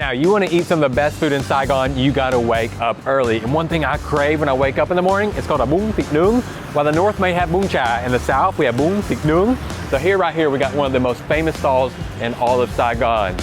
Now, you want to eat some of the best food in Saigon, you got to wake up early. And one thing I crave when I wake up in the morning, it's called a bún thịt nướng. While the north may have bún chả, in the south we have bún thịt nướng. So here, right here, we got one of the most famous stalls in all of Saigon.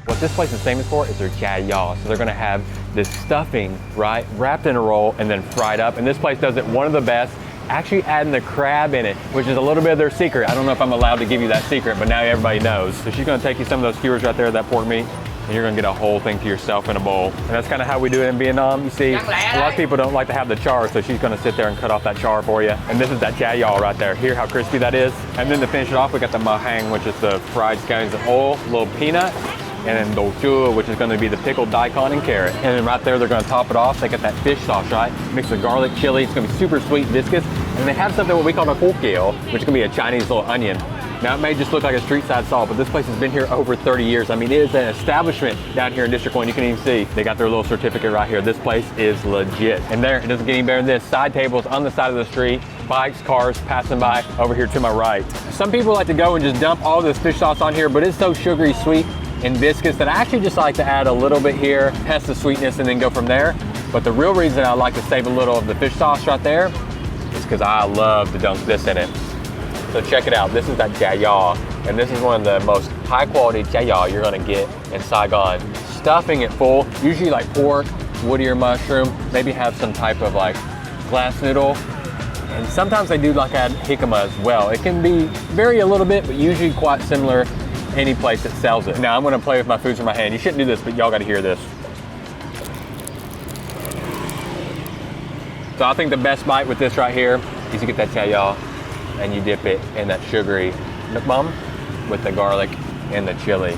What this place is famous for is their chả giò. So they're gonna have this stuffing, right, wrapped in a roll and then fried up. And this place does it one of the best, actually adding the crab in it, which is a little bit of their secret. I don't know if I'm allowed to give you that secret, but now everybody knows. So she's gonna take you some of those skewers right there, that pork meat, and you're gonna get a whole thing to yourself in a bowl. And that's kind of how we do it in Vietnam. You see, a lot of people don't like to have the char, so she's gonna sit there and cut off that char for you. And this is that chả giò right there. Hear how crispy that is? And then to finish it off, we got the ma hang, which is the fried scallions and oil, a little peanut, and then do chua, which is gonna be the pickled daikon and carrot. And then right there, they're gonna top it off. They got that fish sauce, right? Mixed with garlic, chili. It's gonna be super sweet, viscous. And they have something what we call a kokil, which is gonna be a Chinese little onion. Now, it may just look like a street side stall, but this place has been here over 30 years. I mean, it is an establishment down here in District 1. You can even see they got their little certificate right here. This place is legit. And there, it doesn't get any better than this. Side tables on the side of the street, bikes, cars passing by over here to my right. Some people like to go and just dump all this fish sauce on here, but it's so sugary sweet and viscous that I actually just like to add a little bit here, test the sweetness, and then go from there. But the real reason I like to save a little of the fish sauce right there is because I love to dunk this in it. So check it out, this is that chả giò, and this is one of the most high quality chả giò you're gonna get in Saigon. Stuffing it full, usually like pork, wood ear mushroom, maybe have some type of like glass noodle, and sometimes they do like add jicama as well. It can be vary a little bit, but usually quite similar any place that sells it. Now I'm gonna play with my foods in my hand. You shouldn't do this, but y'all gotta hear this. So I think the best bite with this right here is you get that chả giò and you dip it in that sugary nước mắm with the garlic and the chili.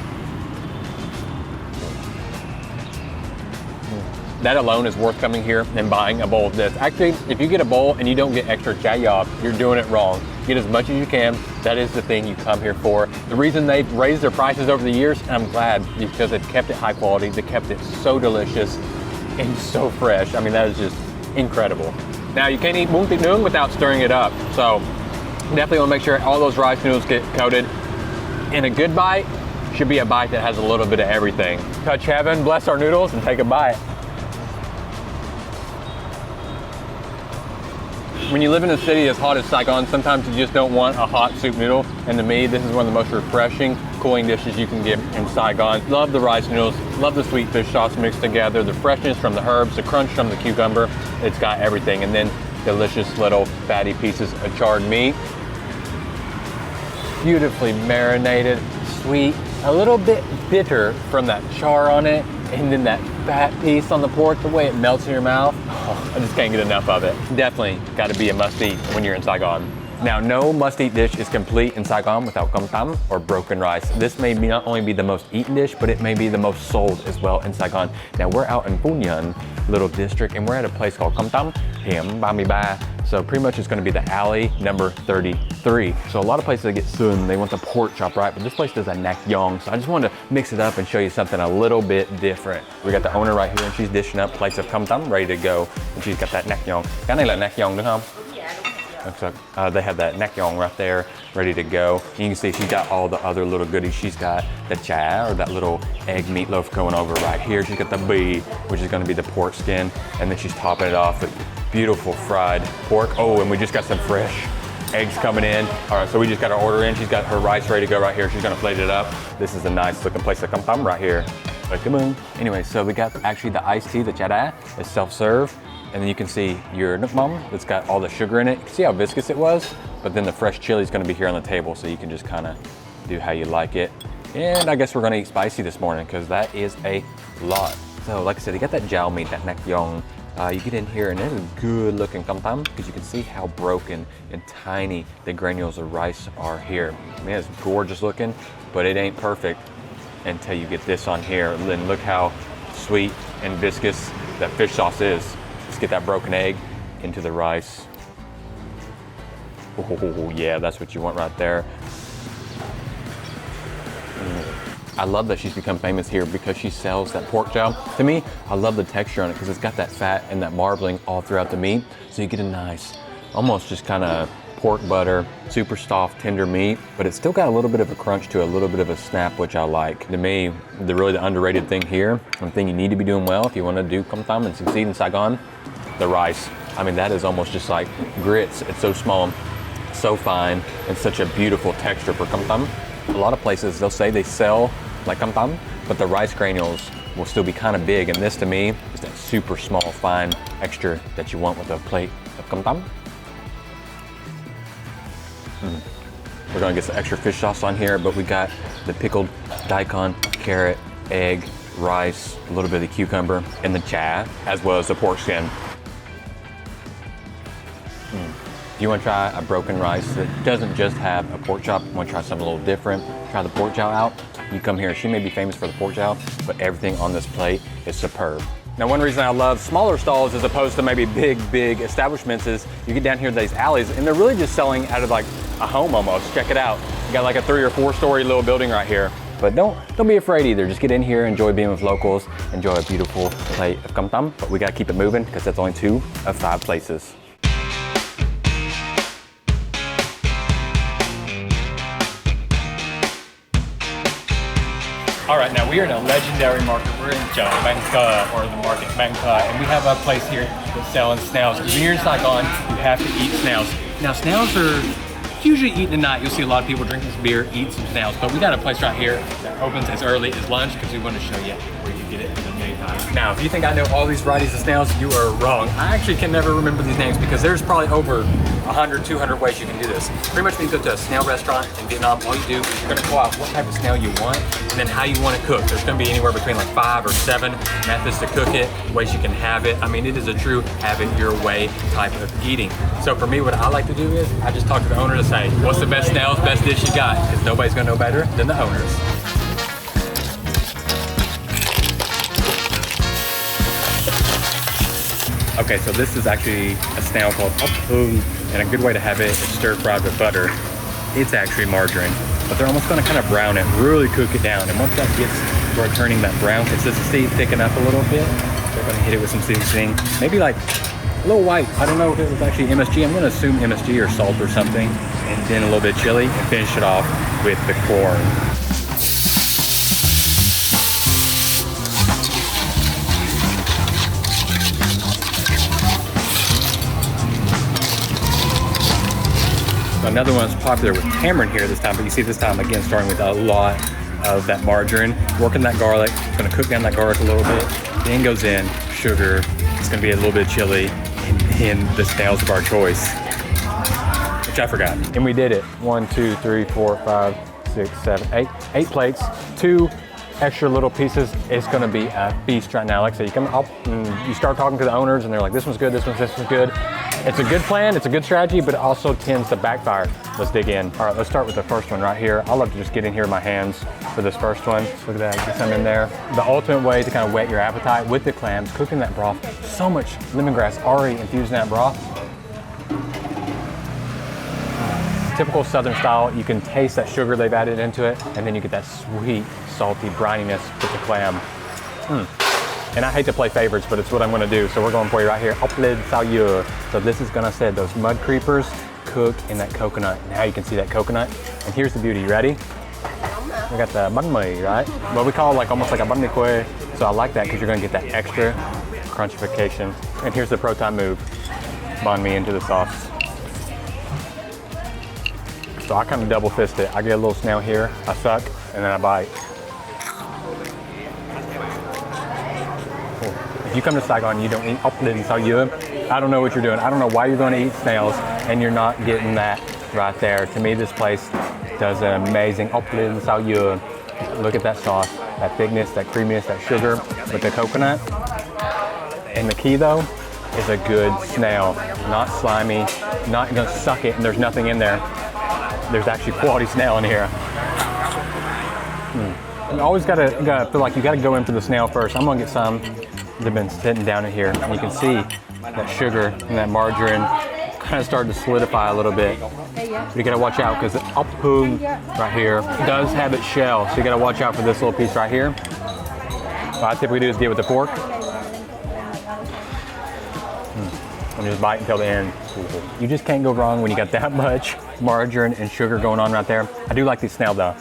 That alone is worth coming here and buying a bowl of this. Actually, if you get a bowl and you don't get extra chả giò, you're doing it wrong. Get as much as you can. That is the thing you come here for. The reason they've raised their prices over the years, and I'm glad, because they've kept it high quality. They kept it so delicious and so fresh. I mean, that is just incredible. Now, you can't eat bún thịt nướng without stirring it up. So definitely want to make sure all those rice noodles get coated. And a good bite should be a bite that has a little bit of everything. Touch heaven, bless our noodles, and take a bite. When you live in a city as hot as Saigon, sometimes you just don't want a hot soup noodle. And to me, this is one of the most refreshing, cooling dishes you can get in Saigon. Love the rice noodles, love the sweet fish sauce mixed together, the freshness from the herbs, the crunch from the cucumber. It's got everything. And then delicious little fatty pieces of charred meat. Beautifully marinated, sweet, a little bit bitter from that char on it, and then that fat piece on the pork, the way it melts in your mouth. Oh, I just can't get enough of it. Definitely got to be a must-eat when you're in Saigon. Now, no must-eat dish is complete in Saigon without cơm tấm, or broken rice. This may not only be the most eaten dish, but it may be the most sold as well in Saigon. Now, we're out in Phu Nhân, little district, and we're at a place called Cơm Tấm, Hẻm 33. So pretty much it's gonna be the alley number 33. So a lot of places they get sun, they want the pork chop, right? But this place does a nak yong. So I just wanted to mix it up and show you something a little bit different. We got the owner right here, and she's dishing up plates of cơm tấm ready to go. And she's got that nak yong. Cái này là nak yong đúng không? They have that nak yong right there, ready to go. And you can see she's got all the other little goodies. She's got the chả, or that little egg meatloaf going over right here. She's got the bì, which is gonna be the pork skin. And then she's topping it off with beautiful fried pork. Oh, and we just got some fresh eggs coming in. All right, so we just got our order in. She's got her rice ready to go right here. She's gonna plate it up. This is a nice looking place of cơm tấm right here. Like, come on. Anyway, so we got actually the iced tea, the chả đá, is self-serve. And then you can see your nước mắm that's got all the sugar in it. You can see how viscous it was, but then the fresh chili is gonna be here on the table, so you can just kind of do how you like it. And I guess we're gonna eat spicy this morning, because that is a lot. So like I said, you got that jiao meat, that nak yong. You get in here and there's a good looking cơm tấm, because you can see how broken and tiny the granules of rice are here. Man, it's gorgeous looking, but it ain't perfect until you get this on here. And then look how sweet and viscous that fish sauce is. Let's get that broken egg into the rice. Oh yeah, that's what you want right there. I love that she's become famous here because she sells that pork chow. To me, I love the texture on it because it's got that fat and that marbling all throughout the meat. So you get a nice, almost just kind of pork butter, super soft, tender meat, but it's still got a little bit of a crunch to it, a little bit of a snap, which I like. To me, the underrated thing here, and the thing you need to be doing well if you want to do Cơm Tấm and succeed in Saigon, the rice. I mean, that is almost just like grits. It's so small, so fine, and such a beautiful texture for Cơm Tấm. A lot of places, they'll say they sell like Cơm Tấm, but the rice granules will still be kind of big, and this to me is that super small, fine texture that you want with a plate of Cơm Tấm. We're gonna get some extra fish sauce on here, but we got the pickled daikon, carrot, egg, rice, a little bit of cucumber, and the cha, as well as the pork skin. If you want to try a broken rice that doesn't just have a pork chop, you want to try something a little different, try the pork chow out, you come here. She may be famous for the pork chow, but everything on this plate is superb. Now, one reason I love smaller stalls as opposed to maybe big establishments is you get down here to these alleys and they're really just selling out of like a home almost. Check it out. You got like a 3 or 4 story little building right here. But don't be afraid either. Just get in here, enjoy being with locals, enjoy a beautiful plate of Cơm Tấm. But we gotta keep it moving because that's only 2 of 5 places. All right, now we are in a legendary market. We're in Chợ Bangka, or the market Bangka, and we have a place here that's selling snails. When you're in Saigon, you have to eat snails. Now, snails are usually eaten at night. You'll see a lot of people drinking some beer, eat some snails, but we got a place right here that opens as early as lunch because we want to show you where you get it in the daytime. Now, if you think I know all these varieties of snails, you are wrong. I actually can never remember these names because there's probably over 100, 200 ways you can do this. Pretty much when you go to a snail restaurant in Vietnam, all you do is you're gonna pull out what type of snail you want and then how you want it cooked. There's gonna be anywhere between like 5 or 7 methods to cook it, ways you can have it. I mean, it is a true have it your way type of eating. So for me, what I like to do is I just talk to the owner to say, what's the best snails, best dish you got? Because nobody's gonna know better than the owners. Okay, so this is actually a snail called Ốc Hương, and a good way to have it is stir fried with butter. It's actually margarine, but they're almost gonna kind of brown it, really cook it down. And once that gets toward turning that brown consistency, thicken up a little bit, they're gonna hit it with some seasoning, maybe like a little white. I don't know if it was actually MSG. I'm gonna assume MSG or salt or something, and then a little bit of chili, and finish it off with the corn. Another one that's popular with tamarind here this time, but you see this time again starting with a lot of that margarine, working that garlic. It's gonna cook down that garlic a little bit, then goes in sugar. It's gonna be a little bit of chili, and then the snails of our choice, which I forgot. And we did it. 1, 2, 3, 4, 5, 6, 7, 8 plates, 2 extra little pieces. It's gonna be a feast right now. Like I said, you come up and you start talking to the owners and they're like, this one's good, this one's good. It's a good plan, it's a good strategy, but it also tends to backfire. Let's dig in. All right, let's start with the first one right here. I love to just get in here with my hands for this first one. Look at that, get some in there. The ultimate way to kind of whet your appetite with the clams, cooking that broth. So much lemongrass already infused in that broth. Typical Southern style, you can taste that sugar they've added into it, and then you get that sweet, salty brininess with the clam. And I hate to play favorites, but it's what I'm gonna do. So we're going for you right here, ốc lên xào dừa. So this is gonna say those mud creepers cook in that coconut. Now you can see that coconut. And here's the beauty, you ready? We got the bánh mì, right? What we call like almost like a bánh mì quê. So I like that because you're gonna get that extra crunchification. And here's the pro time move, banh mi into the sauce. So I kind of double fist it. I get a little snail here, I suck, and then I bite. If you come to Saigon and you don't eat ốc lên xào dừa, I don't know what you're doing. I don't know why you're going to eat snails and you're not getting that right there. To me, this place does an amazing ốc lên xào dừa. Look at that sauce, that thickness, that creaminess, that sugar with the coconut. And the key though is a good snail, not slimy, not gonna suck it and there's nothing in there. There's actually quality snail in here. You always gotta feel like you gotta go in for the snail first. I'm gonna get some. They've been sitting down in here, and you can see that sugar and that margarine kind of started to solidify a little bit. But you gotta watch out because the ốc hương right here does have its shell, so you gotta watch out for this little piece right here. What I typically do is get with the pork. and just bite until the end. You just can't go wrong when you got that much margarine and sugar going on right there. I do like these snail though.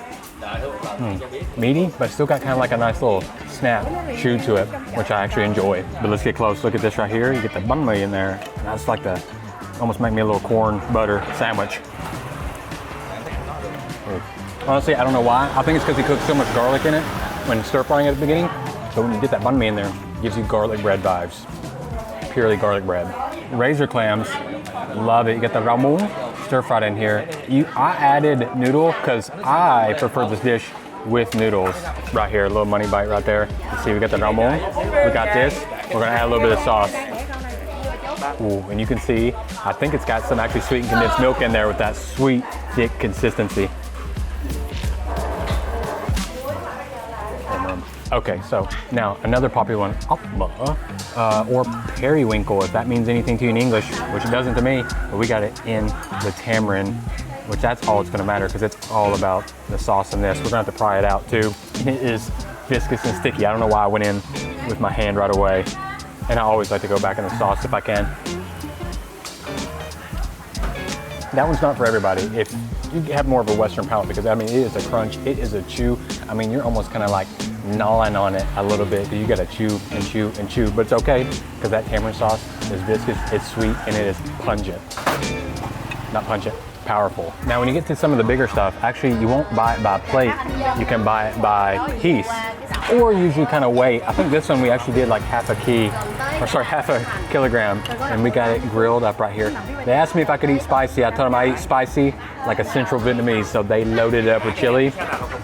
Meaty, but still got kind of like a nice little snap chew to it, which I actually enjoy. But let's get close. Look at this right here. You get the banh mi in there. And I just like to almost make me a little corn butter sandwich. Honestly, I don't know why. I think it's because he cooked so much garlic in it when stir frying at the beginning. So when you get that banh mi in there, it gives you garlic bread vibes. Purely garlic bread. Razor clams, love it. You get the ramon stir fried in here. I added noodle because I prefer this dish with noodles. Right here, a little money bite right there. You see, we got the ramon. We got this. We're gonna add a little bit of sauce. Ooh, and you can see, I think it's got some actually sweetened condensed milk in there with that sweet, thick consistency. Okay, so now another popular one, or periwinkle, if that means anything to you in English, which it doesn't to me, but we got it in the tamarind, which that's all it's gonna matter because it's all about the sauce in this. We're gonna have to pry it out too. It is viscous and sticky. I don't know why I went in with my hand right away. And I always like to go back in the sauce if I can. That one's not for everybody. If you have more of a Western palate, because I mean, it is a crunch, it is a chew. I mean, you're almost kind of like gnawing on it a little bit. You gotta chew and chew and chew, but it's okay because that tamarind sauce is viscous, it's sweet, and it is pungent. Not pungent, powerful. Now, when you get to some of the bigger stuff, actually, you won't buy it by plate. You can buy it by piece, or usually kind of weight. I think this one we actually did like half a kilogram, and we got it grilled up right here. They asked me if I could eat spicy. I told them I eat spicy like a Central Vietnamese, so they loaded it up with chili.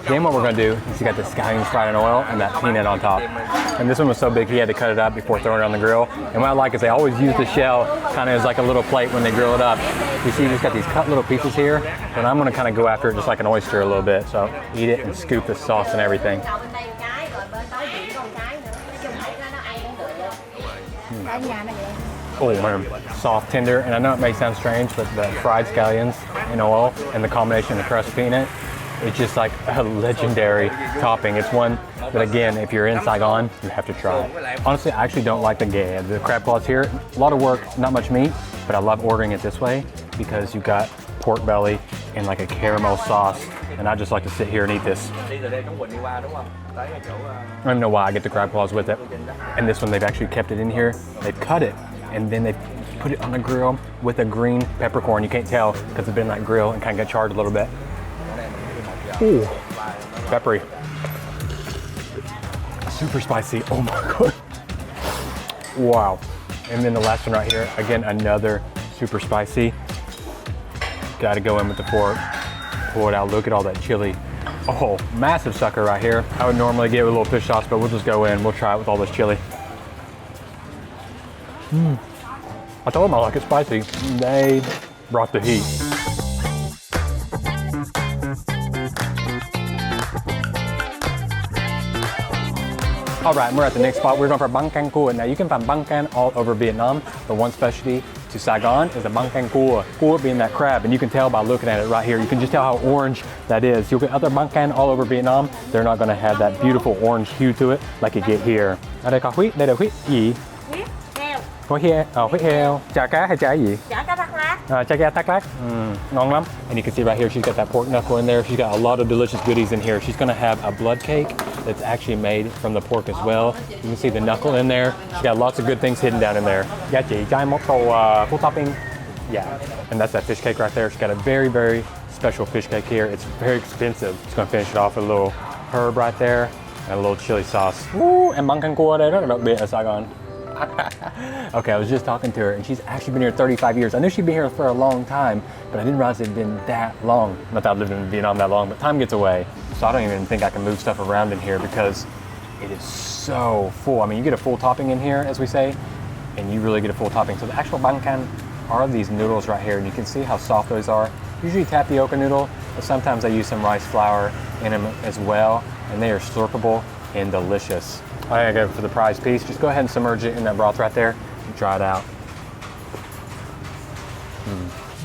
Then what we're gonna do is you got the scallions fried in oil and that peanut on top. And this one was so big he had to cut it up before throwing it on the grill. And what I like is they always use the shell kind of as like a little plate when they grill it up. You see, you just got these cut little pieces here, but I'm gonna kind of go after it just like an oyster a little bit. So eat it and scoop the sauce and everything. Oh man, soft, tender, and I know it may sound strange, but the fried scallions in oil and the combination of crushed peanut, it's just like a legendary topping. It's one that, again, if you're in Saigon, you have to try. Honestly, I actually don't like the crab claws here. A lot of work, not much meat, but I love ordering it this way because you got pork belly and like a caramel sauce, and I just like to sit here and eat this. I don't even know why I get the crab claws with it. And this one, they've actually kept it in here. They've cut it, and then they put it on the grill with a green peppercorn. You can't tell because it's been like grill and kind of got charred a little bit. Ooh, peppery. Super spicy, oh my God. Wow. And then the last one right here, again, another super spicy. Gotta go in with the fork, pull it out, look at all that chili. Oh, massive sucker right here. I would normally get with a little fish sauce, but we'll just go in, we'll try it with all this chili. I told them I like it spicy. They brought the heat. All right, we're at the next spot. We're going for băng canh cua. Now you can find băng canh all over Vietnam, but one specialty to Saigon is the băng canh cua. Cua being that crab, and you can tell by looking at it right here. You can just tell how orange that is. You'll get other băng canh all over Vietnam. They're not going to have that beautiful orange hue to it like you get here. Ở đây có huyết, đây là huyết gì? Huyết heo. Huyết heo. Chả cá hay chả gì? Chả cá Thác Lác. Chả cá Thác Lác. Ngon lắm. And you can see right here, she's got that pork knuckle in there. She's got a lot of delicious goodies in here. She's going to have a blood cake that's actually made from the pork as well. You can see the knuckle in there. She's got lots of good things hidden down in there. Dạ chị cho em một tô full topping. Yeah, and that's that fish cake right there. She's got a very, very special fish cake here. It's very expensive. Just gonna finish it off with a little herb right there and a little chili sauce. Woo, and băng canh cua đây rất là đặc biệt ở Saigon. Okay, I was just talking to her, and she's actually been here 35 years. I knew she'd been here for a long time, but I didn't realize it'd been that long. Not that I've lived in Vietnam that long, but time gets away. So I don't even think I can move stuff around in here because it is so full. I mean, you get a full topping in here, as we say, and you really get a full topping. So the actual băng canh are these noodles right here, and you can see how soft those are. Usually tapioca noodle, but sometimes I use some rice flour in them as well, and they are slurpable and delicious. I gotta go for the prize piece. Just go ahead and submerge it in that broth right there and try it out.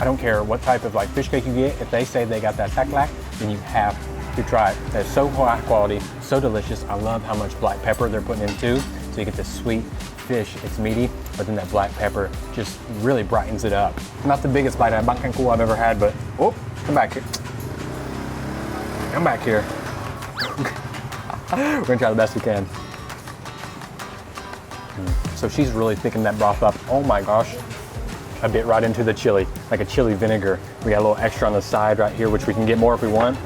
I don't care what type of like fish cake you get. If they say they got that Thác Lác, then you have to try it. It's so high quality, so delicious. I love how much black pepper they're putting in too. So So you get this sweet fish, it's meaty, but then that black pepper just really brightens it up. Not the biggest bite of bangkang cua I've ever had, but oh, come back here. Come back here. We're gonna try the best we can. So she's really thickening that broth up. Oh my gosh. A bit right into the chili, like a chili vinegar. We got a little extra on the side right here, which we can get more if we want.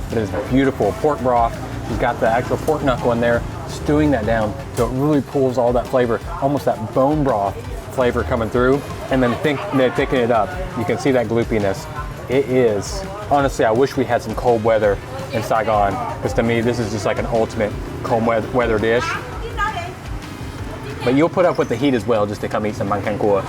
But it's beautiful pork broth. We've got the actual pork knuckle in there, stewing that down so it really pulls all that flavor, almost that bone broth flavor coming through. And then thicken it up. You can see that gloopiness. It is, honestly, I wish we had some cold weather in Saigon, because to me, this is just like an ultimate cold weather dish. But you'll put up with the heat as well just to come eat some bangkang cua.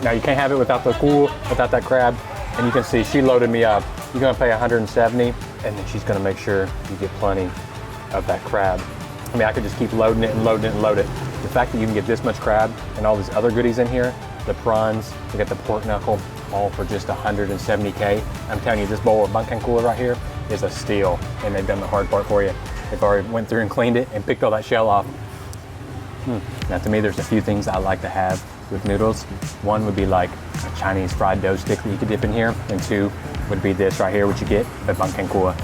Now you can't have it without the cua, without that crab. And you can see she loaded me up. You're gonna pay 170, and then she's gonna make sure you get plenty of that crab. I mean, I could just keep loading it and loading it and load it. The fact that you can get this much crab and all these other goodies in here, the prawns, we got the pork knuckle, all for just 170K. I'm telling you, this bowl of bangkang cua right here is a steal, and they've done the hard part for you. They've already went through and cleaned it and picked all that shell off. Now to me, there's a few things I like to have with noodles. One would be like a Chinese fried dough stick that you could dip in here, and two would be this right here, which you get, the bangkang cua.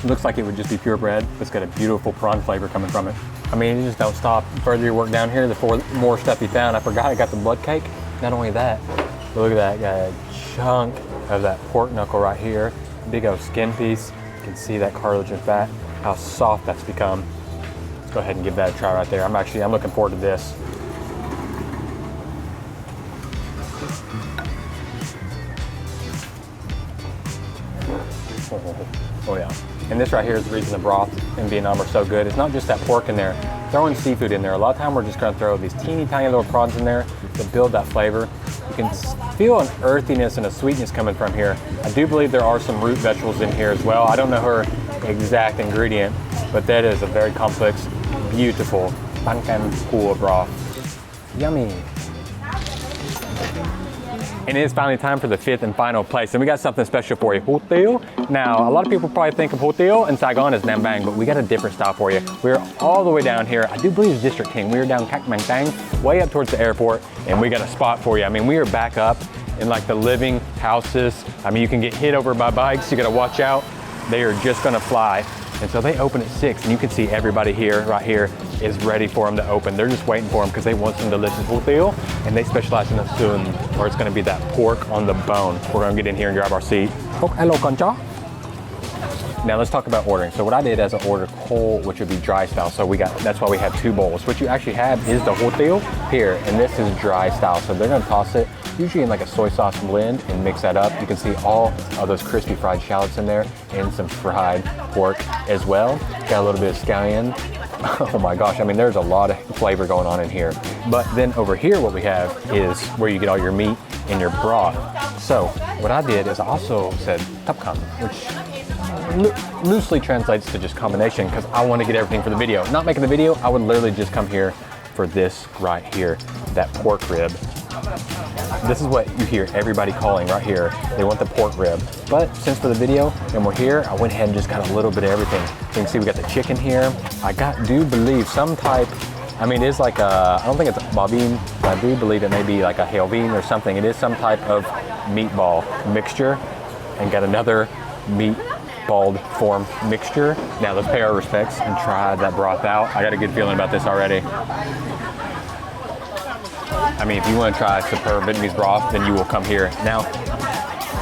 It looks like it would just be purebred. It's got a beautiful prawn flavor coming from it. I mean, you just don't stop. The further you work down here, the more stuff you found. I forgot I got the blood cake. Not only that, but look at that, got a chunk of that pork knuckle right here. Big old skin piece. You can see that cartilage and fat, how soft that's become. Let's go ahead and give that a try right there. I'm looking forward to this. Oh yeah. And this right here is the reason the broth in Vietnam are so good. It's not just that pork in there. Throwing seafood in there. A lot of time we're just gonna throw these teeny tiny little prawns in there to build that flavor. You can feel an earthiness and a sweetness coming from here. I do believe there are some root vegetables in here as well. I don't know her exact ingredient, but that is a very complex, beautiful bangkang cua broth. Yummy. And it is finally time for the fifth and final place. And we got something special for you, hủ tiếu. Now, a lot of people probably think of hủ tiếu in Saigon as Nam Bang, but we got a different style for you. We're all the way down here. I do believe it's District King. We are down Kac Mang Thang, way up towards the airport, and we got a spot for you. I mean, we are back up in like the living houses. I mean, you can get hit over by bikes. You gotta watch out. They are just gonna fly. And so they open at 6, and you can see everybody here, right here, is ready for them to open. They're just waiting for them because they want some delicious hủ tiếu, and they specialize in the sườn, or it's gonna be that pork on the bone. We're gonna get in here and grab our seat. Oh, hello, con chó. Now let's talk about ordering. So what I did is I ordered cold, which would be dry style. So that's why we have 2 bowls. What you actually have is the hủ tiếu here, and this is dry style. So they're gonna toss it, usually in like a soy sauce blend, and mix that up. You can see all of those crispy fried shallots in there, and some fried pork as well. Got a little bit of scallion. Oh my gosh, I mean, there's a lot of flavor going on in here. But then over here, what we have is where you get all your meat and your broth. So what I did is I also said thap kham, which loosely translates to just combination, because I want to get everything for the video. Not making the video, I would literally just come here for this right here, that pork rib. This is what you hear everybody calling right here. They want the pork rib. But since for the video and we're here, I went ahead and just got a little bit of everything. You can see we got the chicken here. I do believe some type, I mean, it's like I don't think it's a bò bean, but I do believe it may be like a heo bean or something. It is some type of meatball mixture, and got another meatballed form mixture. Now let's pay our respects and try that broth out. I got a good feeling about this already. I mean, if you want to try superb Vietnamese broth, then you will come here. Now,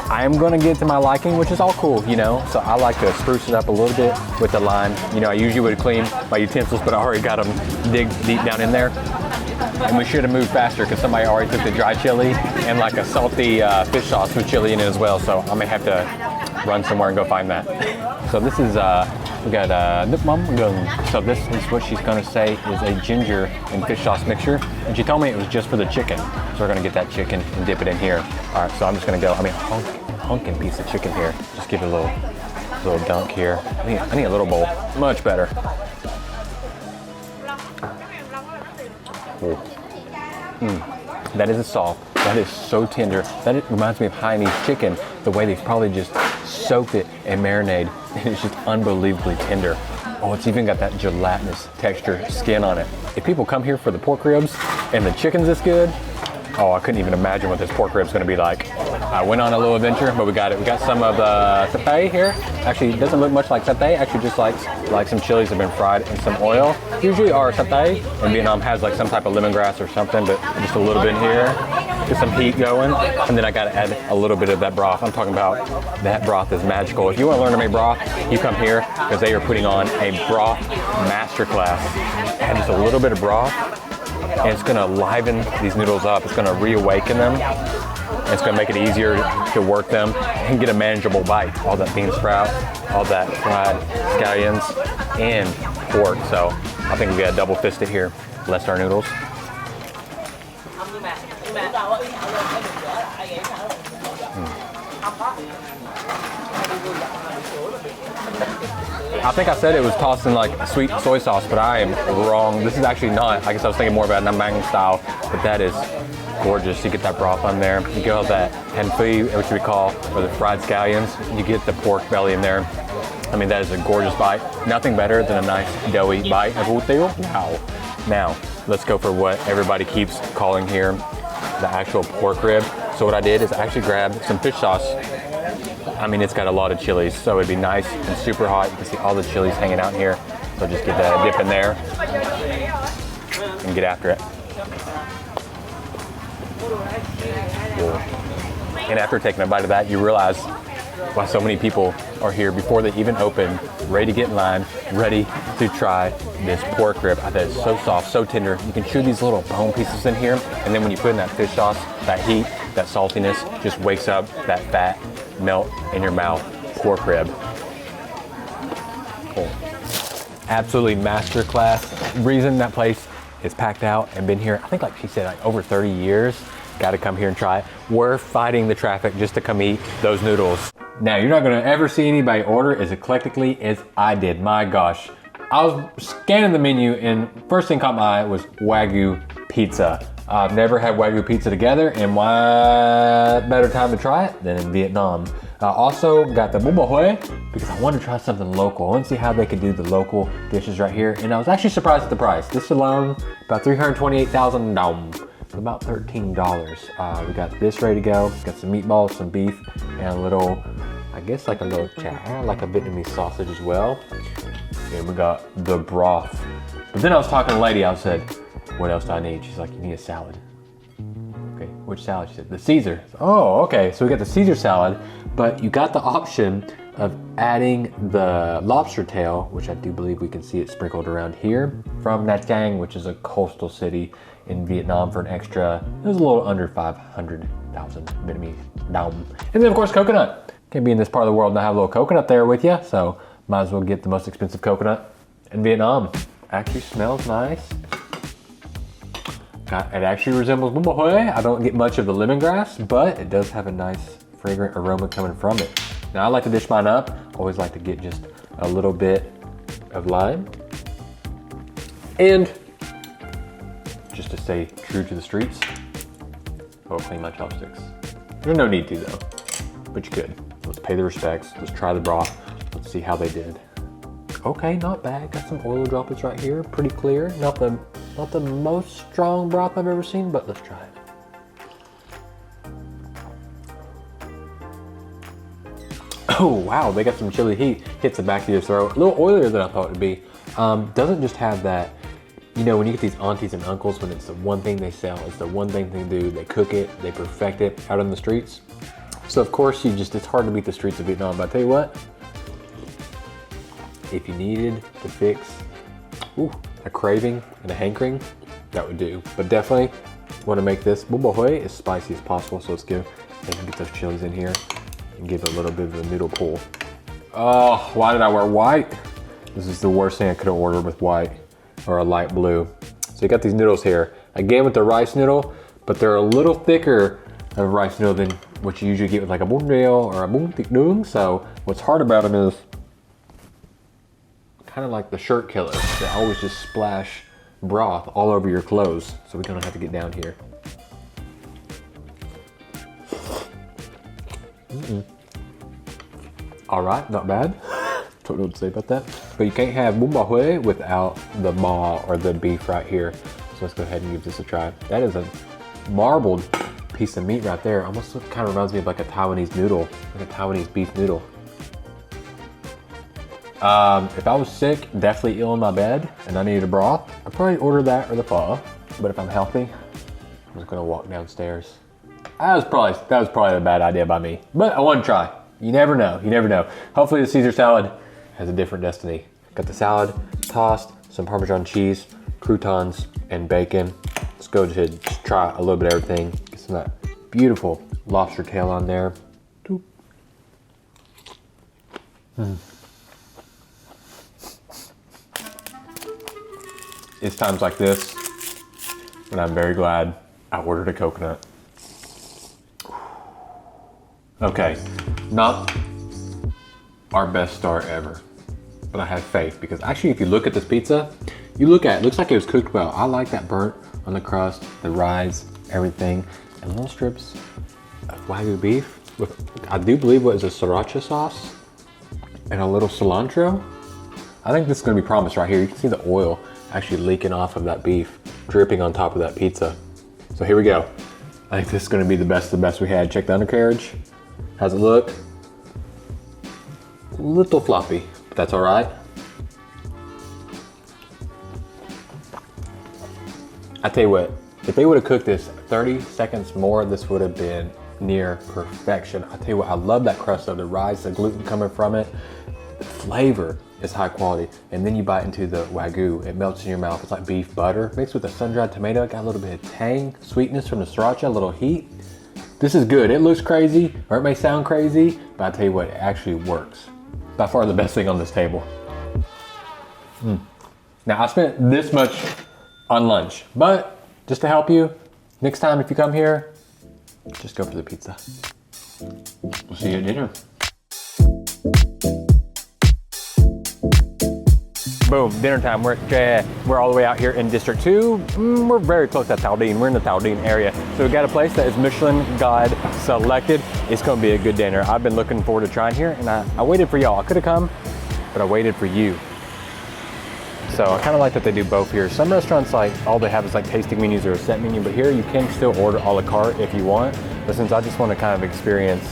I am going to get to my liking, which is all cool, you know, so I like to spruce it up a little bit with the lime. You know, I usually would clean my utensils, but I already got them dig deep down in there. And we should have moved faster because somebody already took the dry chili and like a salty fish sauce with chili in it as well, so I may have to run somewhere and go find that. So this is, we got nước mắm gừng. So this is what she's gonna say is a ginger and fish sauce mixture. And she told me it was just for the chicken. So we're gonna get that chicken and dip it in here. All right, so I'm just gonna go, honking piece of chicken here. Just give it a little dunk here. I need a little bowl, much better. That is soft. That is so tender. That reminds me of Hainanese chicken. The way they probably just soaked it in marinade, and it's just unbelievably tender. Oh, it's even got that gelatinous texture skin on it. If people come here for the pork ribs and the chicken's this good, oh, I couldn't even imagine what this pork rib's gonna be like. I went on a little adventure, but we got it. We got some of the satay here. Actually, it doesn't look much like satay. Actually, just like some chilies that have been fried in some oil. Usually our satay in Vietnam has like some type of lemongrass or something, but just a little bit here. Get some heat going. And then I gotta add a little bit of that broth. I'm talking about that broth is magical. If you wanna learn to make broth, you come here because they are putting on a broth masterclass. Add just a little bit of broth, and it's gonna liven these noodles up. It's gonna reawaken them. And it's gonna make it easier to work them and get a manageable bite. All that bean sprout, all that fried scallions, and pork. So I think we gotta double fist it here. Bless our noodles. I think I said it was tossed in like sweet soy sauce, but I am wrong. This is actually not. I guess I was thinking more about Nam Mang style, but that is gorgeous. You get that broth on there. You get all that hen phi, which we call, or the fried scallions. You get the pork belly in there. I mean, that is a gorgeous bite. Nothing better than a nice doughy bite of hủ tiếu. Wow. Now, let's go for what everybody keeps calling here the actual pork rib. So what I did is I actually grabbed some fish sauce. I mean, it's got a lot of chilies, so it'd be nice and super hot. You can see all the chilies hanging out here. So just get that dip in there and get after it. And after taking a bite of that, you realize why so many people are here before they even open, ready to get in line, ready to try this pork rib. I bet it's so soft, so tender. You can chew these little bone pieces in here, and then when you put in that fish sauce, that heat, that saltiness just wakes up that fat melt in your mouth. Pork rib. Cool. Absolutely masterclass. Reason that place is packed out and been here, I think like she said, like over 30 years. Got to come here and try it. We're fighting the traffic just to come eat those noodles. Now, you're not gonna ever see anybody order as eclectically as I did. My gosh. I was scanning the menu and first thing caught my eye was Wagyu pizza. I've never had Wagyu pizza together, and what better time to try it than in Vietnam. I also got the bún bò Huế because I wanted to try something local. I want to see how they could do the local dishes right here. And I was actually surprised at the price. This alone, about 328,000 dong. About $13. We got this ready to go. Got some meatballs, some beef, and a little, I guess like a little chả, like a Vietnamese sausage as well. And we got the broth. But then I was talking to the lady, I said, what else do I need? She's like, you need a salad. Okay, which salad? She said, the Caesar. Oh, okay, so we got the Caesar salad, but you got the option of adding the lobster tail, which I do believe we can see it sprinkled around here, from Nha Trang, which is a coastal city in Vietnam, for an extra, it was a little under 500,000 Vietnamese dong. And then of course coconut. Can't be in this part of the world and not have a little coconut there with you, so might as well get the most expensive coconut in Vietnam. Actually smells nice. It actually resembles bún bò Huế. I don't get much of the lemongrass, but it does have a nice fragrant aroma coming from it. Now I like to dish mine up. Always like to get just a little bit of lime. And just to stay true to the streets, I'll clean my chopsticks. There's no need to though, but you could. Let's pay the respects. Let's try the broth. Let's see how they did. Okay, not bad. Got some oil droplets right here. Pretty clear. Not the most strong broth I've ever seen, but let's try it. Oh wow, they got some chili heat. Hits the back of your throat. A little oilier than I thought it would be. Doesn't just have that, you know, when you get these aunties and uncles, when it's the one thing they sell, it's the one thing they do, they cook it, they perfect it out on the streets. So of course it's hard to beat the streets of Vietnam, but I tell you what, if you needed to fix a craving and a hankering, that would do. But definitely want to make this bún bò Huế as spicy as possible. So let's get those chilies in here and give it a little bit of a noodle pull. Oh, why did I wear white? This is the worst thing I could have ordered with white or a light blue. So you got these noodles here. Again with the rice noodle, but they're a little thicker of a rice noodle than what you usually get with like a bún riêu or a bún thịt nướng. So what's hard about them is kind of like the shirt killers. They always just splash broth all over your clothes. So we're gonna have to get down here. All right, not bad. Don't know what to say about that. But you can't have bún bò Huế without the ma or the beef right here. So let's go ahead and give this a try. That is a marbled piece of meat right there. Almost kind of reminds me of like a Taiwanese noodle, like a Taiwanese beef noodle. If I was sick, definitely ill in my bed, and I needed a broth, I'd probably order that or the pho. But if I'm healthy, I'm just gonna walk downstairs. That was probably a bad idea by me, but I want to try. You never know, you never know. Hopefully the Caesar salad has a different destiny. Got the salad tossed, some Parmesan cheese, croutons, and bacon. Let's go ahead and just try a little bit of everything. Get some of that beautiful lobster tail on there. It's times like this when I'm very glad I ordered a coconut. Okay, not our best start ever, but I have faith because actually if you look at this pizza, it looks like it was cooked well. I like that burnt on the crust, the rise, everything, and little strips of Wagyu beef with, I do believe what is a sriracha sauce and a little cilantro. I think this is gonna be promised right here. You can see the oil actually leaking off of that beef, dripping on top of that pizza. So here we go. I think this is gonna be the best of the best we had. Check the undercarriage. How's it look? A little floppy, but that's all right. I tell you what, if they would have cooked this 30 seconds more, this would have been near perfection. I tell you what, I love that crust of the rice, the gluten coming from it. The flavor is high quality. And then you bite into the Wagyu, it melts in your mouth. It's like beef butter mixed with a sun-dried tomato. Got a little bit of tang, sweetness from the sriracha, a little heat. This is good. It looks crazy, or it may sound crazy, but I tell you what, it actually works. By far the best thing on this table. Now I spent this much on lunch, but just to help you, next time if you come here, just go for the pizza. We'll see you at dinner. Boom, dinner time. We're all the way out here in District 2. We're very close to Thao Dien. We're in the Thao Dien area. So we got a place that is Michelin Guide selected. It's gonna be a good dinner. I've been looking forward to trying here, and I waited for y'all. I could have come, but I waited for you. So I kind of like that they do both here. Some restaurants, like all they have is like tasting menus or a set menu, but here you can still order a la carte if you want. But since I just want to kind of experience,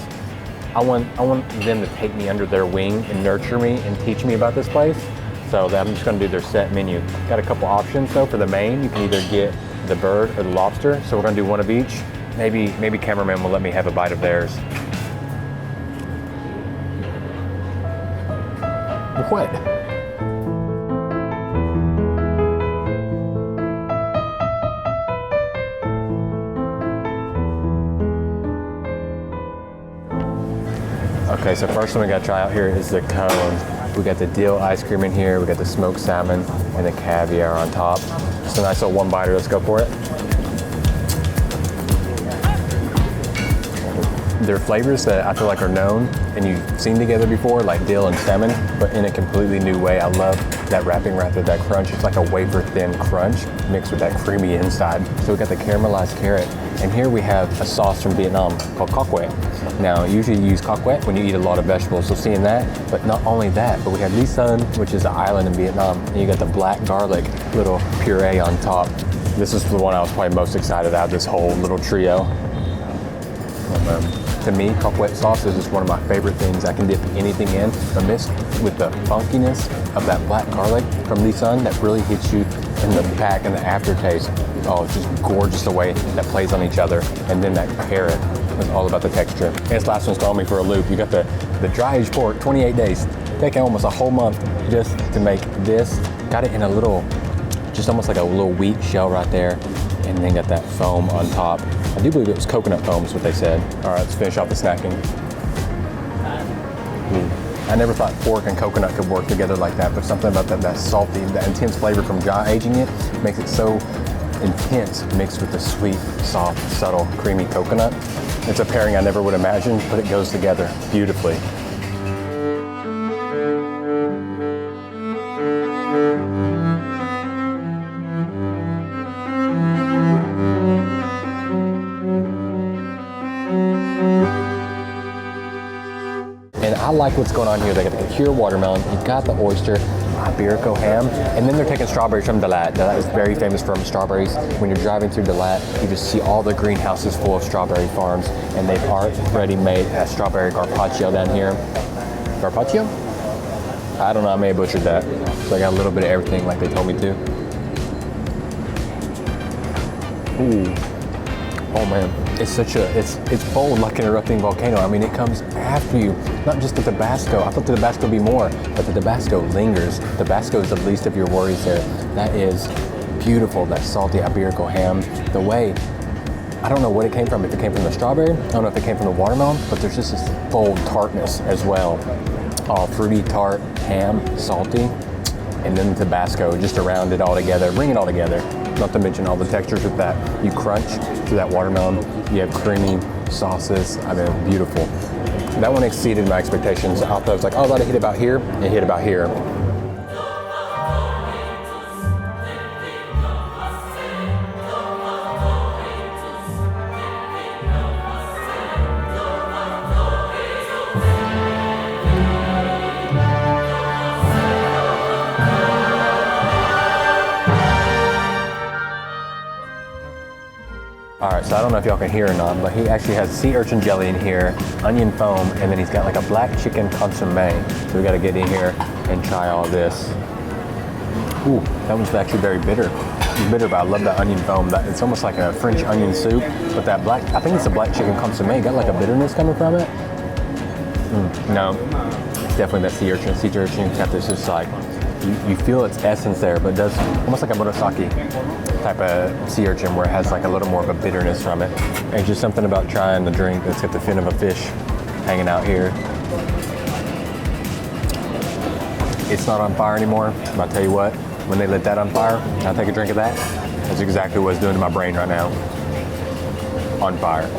I want them to take me under their wing and nurture me and teach me about this place. So I'm just gonna do their set menu. Got a couple options though. For the main, you can either get the bird or the lobster. So we're gonna do one of each. Maybe cameraman will let me have a bite of theirs. What? Okay, so first one we gotta try out here is the cone. We got the dill ice cream in here, we got the smoked salmon, and the caviar on top. Just a nice little one-biter, let's go for it. They're flavors that I feel like are known and you've seen together before, like dill and salmon, but in a completely new way. I love that wrapping right there, that crunch. It's like a wafer-thin crunch mixed with that creamy inside. So we got the caramelized carrot, and here we have a sauce from Vietnam called Coq Huet. Now, usually you use Coq Huet when you eat a lot of vegetables, so seeing that, but not only that, but we have Lý Sơn, which is an island in Vietnam, and you got the black garlic little puree on top. This is the one I was probably most excited out of this whole little trio. To me, Coq Huet sauce is just one of my favorite things I can dip anything in. The mix with the funkiness of that black garlic from Lý Sơn that really hits you in the back and the aftertaste. Oh, it's just gorgeous the way that plays on each other. And then that carrot is all about the texture. And this last one's throwing me for a loop. You got the dry aged pork, 28 days. Taking almost a whole month just to make this. Got it in a little, just almost like a little wheat shell right there. And then got that foam on top. I do believe it was coconut foam is what they said. All right, let's finish off the snacking. I never thought pork and coconut could work together like that, but something about that salty, that intense flavor from dry aging it makes it so intense mixed with the sweet, soft, subtle, creamy coconut. It's a pairing I never would imagine, but it goes together beautifully. like what's going on here. They got the cured watermelon, you got the oyster, Iberico ham, and then they're taking strawberries from Dalat. Dalat is very famous for strawberries. When you're driving through Dalat, you just see all the greenhouses full of strawberry farms, and they've already made a strawberry carpaccio down here. Carpaccio? I don't know, I may have butchered that. So I got a little bit of everything like they told me to. Ooh. Oh man, it's bold like an erupting volcano. I mean, it comes after you. Not just the Tabasco. I thought the Tabasco would be more, but the Tabasco lingers. Tabasco is the least of your worries there. That is beautiful, that salty Iberico ham. The way, I don't know what it came from. If it came from the strawberry, I don't know if it came from the watermelon, but there's just this bold tartness as well. Fruity, tart, ham, salty, and then the Tabasco just around it all together. Bring it all together. Not to mention all the textures with that. You crunch through that watermelon. You have creamy sauces. I mean, beautiful. That one exceeded my expectations. I thought it was like, oh, I thought it hit about here. It hit about here. All right, so I don't know if y'all can hear or not, but he actually has sea urchin jelly in here, onion foam, and then he's got like a black chicken consomme. So we gotta get in here and try all this. Ooh, that one's actually very bitter. It's bitter, but I love that onion foam. It's almost like a French onion soup, but that black, I think it's a black chicken consomme. Got like a bitterness coming from it. No, it's definitely that sea urchin. Sea urchin got this just like, you feel its essence there, but it does almost like a murasaki type of sea urchin where it has like a little more of a bitterness from it. And just something about trying the drink that's got the fin of a fish hanging out here. It's not on fire anymore, but I'll tell you what, when they lit that on fire, I'll take a drink of that. That's exactly what it's doing to my brain right now. On fire.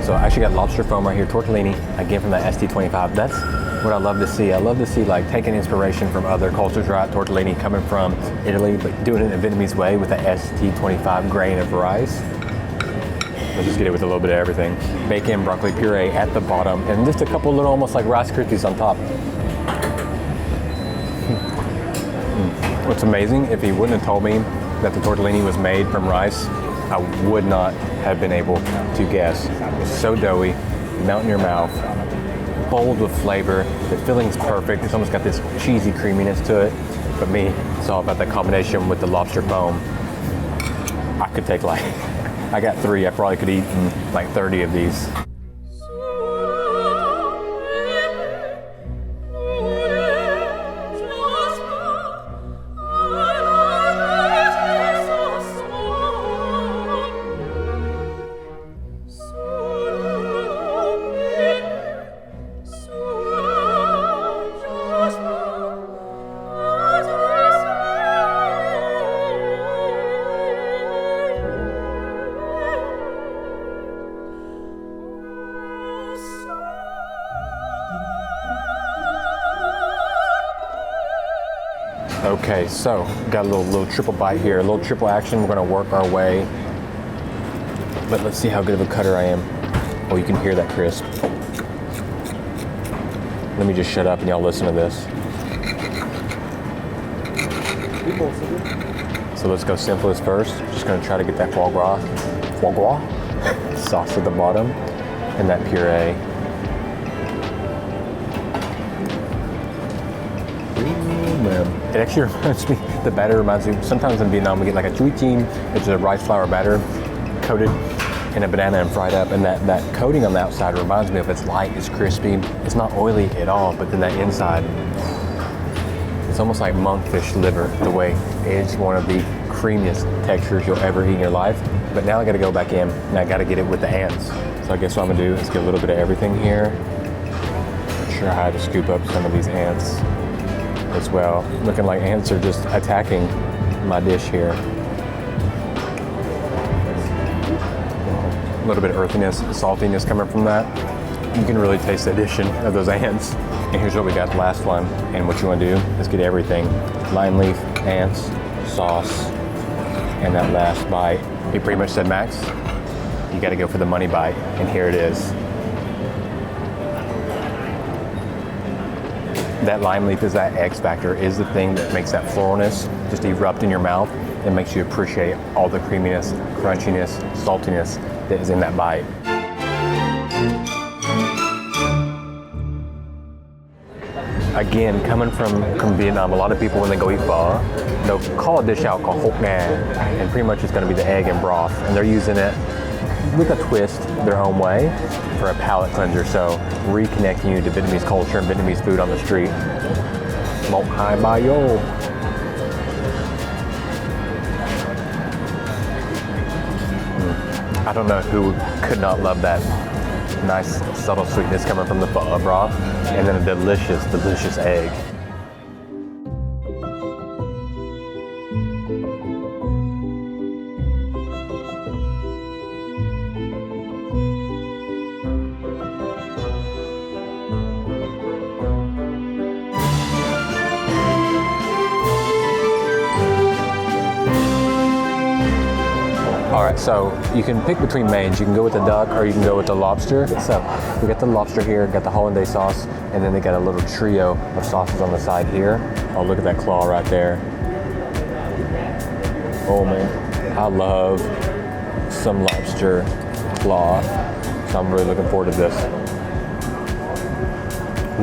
So I actually got lobster foam right here, tortellini, again from the ST25. That's what I love to see. I love to see like taking inspiration from other cultures, right? Tortellini coming from Italy, but doing it in a Vietnamese way with the ST25 grain of rice. Let's just get it with a little bit of everything. Bacon, broccoli puree at the bottom, and just a couple little almost like Rice Krispies on top. What's amazing, if he wouldn't have told me that the tortellini was made from rice, I would not have been able to guess. It's so doughy, melt in your mouth, bold with flavor. The filling's perfect. It's almost got this cheesy creaminess to it. But me, it's all about the combination with the lobster foam. I could take like, I got 3. I probably could eat like 30 of these. Okay, so got a little triple bite here, a little triple action. We're gonna work our way, but let's see how good of a cutter I am. Oh, you can hear that crisp. Let me just shut up and y'all listen to this. So let's go simplest first. Just gonna try to get that foie gras sauce at the bottom, and that puree. It actually reminds me, the batter reminds me, sometimes in Vietnam we get like a chuy chim, which is a rice flour batter coated in a banana and fried up, and that coating on the outside reminds me of it's light, it's crispy, it's not oily at all, but then that inside, it's almost like monkfish liver, the way it's one of the creamiest textures you'll ever eat in your life. But now I gotta go back in and I gotta get it with the ants. So I guess what I'm gonna do is get a little bit of everything here. Try to scoop up some of these ants. as well. Looking like ants are just attacking my dish here. A little bit of earthiness, saltiness coming from that. You can really taste the addition of those ants. And here's what we got, the last one. And what you want to do is get everything. Lime leaf, ants, sauce, and that last bite. He pretty much said, Max, you got to go for the money bite. And here it is. That lime leaf is that X factor, is the thing that makes that floralness just erupt in your mouth and makes you appreciate all the creaminess, crunchiness, saltiness that is in that bite. Again, coming from Vietnam, a lot of people when they go eat pho, they'll call a dish out called Hoc Ngan, and pretty much it's going to be the egg and broth, and they're using it with a twist their own way for a palate cleanser. So reconnecting you to Vietnamese culture and Vietnamese food on the street. Một hai ba yo. I don't know who could not love that nice subtle sweetness coming from the pho broth, and then a delicious, delicious egg. All right, so you can pick between mains. You can go with the duck or you can go with the lobster. So we got the lobster here, got the hollandaise sauce, and then they got a little trio of sauces on the side here. Oh, look at that claw right there. Oh man, I love some lobster claw. So I'm really looking forward to this.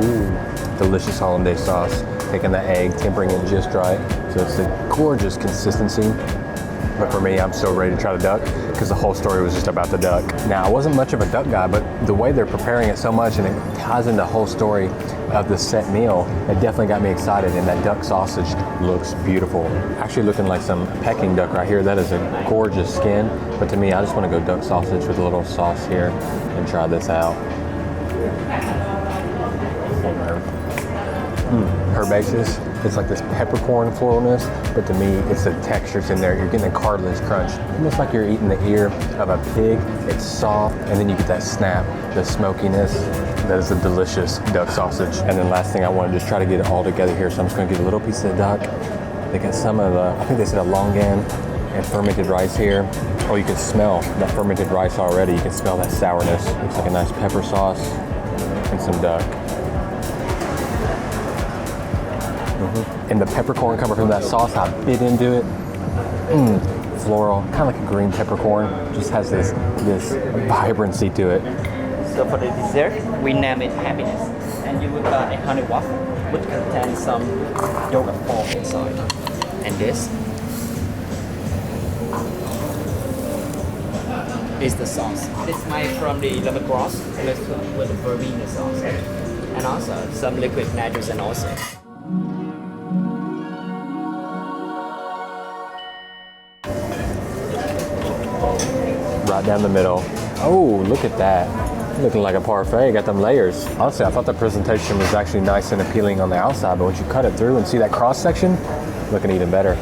Ooh, delicious hollandaise sauce. Taking the egg, tempering it just right. So it's a gorgeous consistency. But for me, I'm so ready to try the duck because the whole story was just about the duck. Now, I wasn't much of a duck guy, but the way they're preparing it so much and it ties in the whole story of the set meal, it definitely got me excited, and that duck sausage looks beautiful. Actually looking like some Peking duck right here. That is a gorgeous skin, but to me, I just want to go duck sausage with a little sauce here and try this out. Herbaceous. It's like this peppercorn floralness, but to me, it's the textures in there. You're getting a cartilage crunch, almost like you're eating the ear of a pig. It's soft, and then you get that snap, the smokiness. That is a delicious duck sausage. And then last thing, I want to just try to get it all together here, so I'm just going to get a little piece of the duck. They got some of the, I think they said a longan and fermented rice here. Oh, you can smell that fermented rice already. You can smell that sourness. Looks like a nice pepper sauce and some duck. And the peppercorn coming from that sauce, I bit into it. Floral, kind of like a green peppercorn. Just has this vibrancy to it. So for the dessert, we name it Happiness. And you will got a honey waffle, which contains some yogurt foam inside. And this is the sauce. It's made from the lemongrass mixed with the verbena sauce. And also some liquid nitrogen also. Right down the middle. Oh, look at that. Looking like a parfait, got them layers. Honestly, I thought the presentation was actually nice and appealing on the outside, but once you cut it through and see that cross section, looking even better.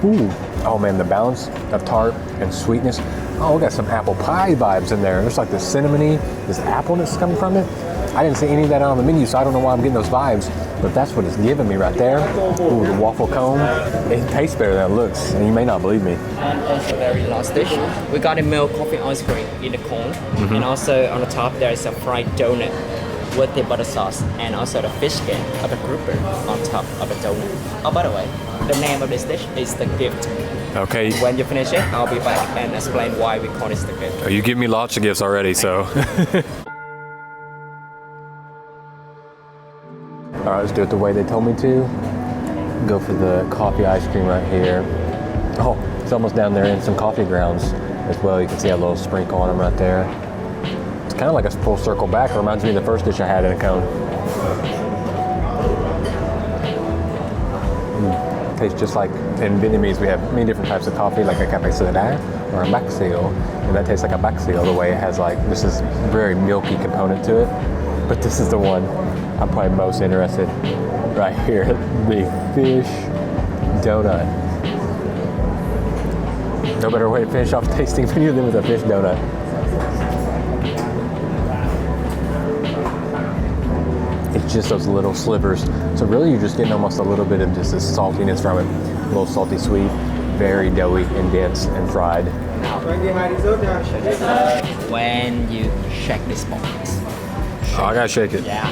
Ooh. Oh man, the balance of tart and sweetness. Oh, we got some apple pie vibes in there. There's like this cinnamony, this appleness coming from it. I didn't see any of that on the menu, so I don't know why I'm getting those vibes, but that's what it's giving me right there. Ooh, the waffle cone. It tastes better than it looks, and you may not believe me. And also very last dish, we got a milk coffee ice cream in the cone. And also on the top there is a fried donut with the butter sauce, and also the fish skin of the grouper on top of the donut. Oh, by the way, the name of this dish is the gift. Okay. When you finish it, I'll be back and explain why we call it the gift. Oh, you give me lots of gifts already, so. All right, let's do it the way they told me to. Go for the coffee ice cream right here. Oh, it's almost down there in some coffee grounds as well. You can see a little sprinkle on them right there. It's kind of like a full circle back. It reminds me of the first dish I had in a cone. Tastes just like in Vietnamese, we have many different types of coffee, like a café soda or a bạc xỉu, and that tastes like a bạc xỉu the way it has like, this is very milky component to it, but this is the one I'm probably most interested right here. The fish donut. No better way to finish off tasting video than with a fish donut. It's just those little slivers. So really you're just getting almost a little bit of just this saltiness from it. A little salty sweet, very doughy and dense and fried. When you shake this box. Oh, I gotta shake it. Yeah.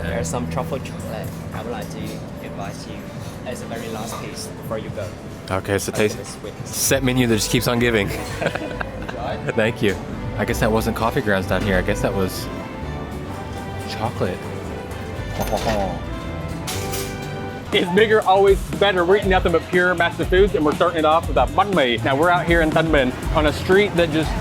There's some truffle chocolate. I would like to advise you as a very last piece before you go. Okay, so taste set menu that just keeps on giving. Thank you. I guess that wasn't coffee grounds down here. I guess that was chocolate. It's bigger, always better. We're eating nothing but pure master foods, and we're starting it off with a banh mi. Now we're out here in Tân Bình on a street that just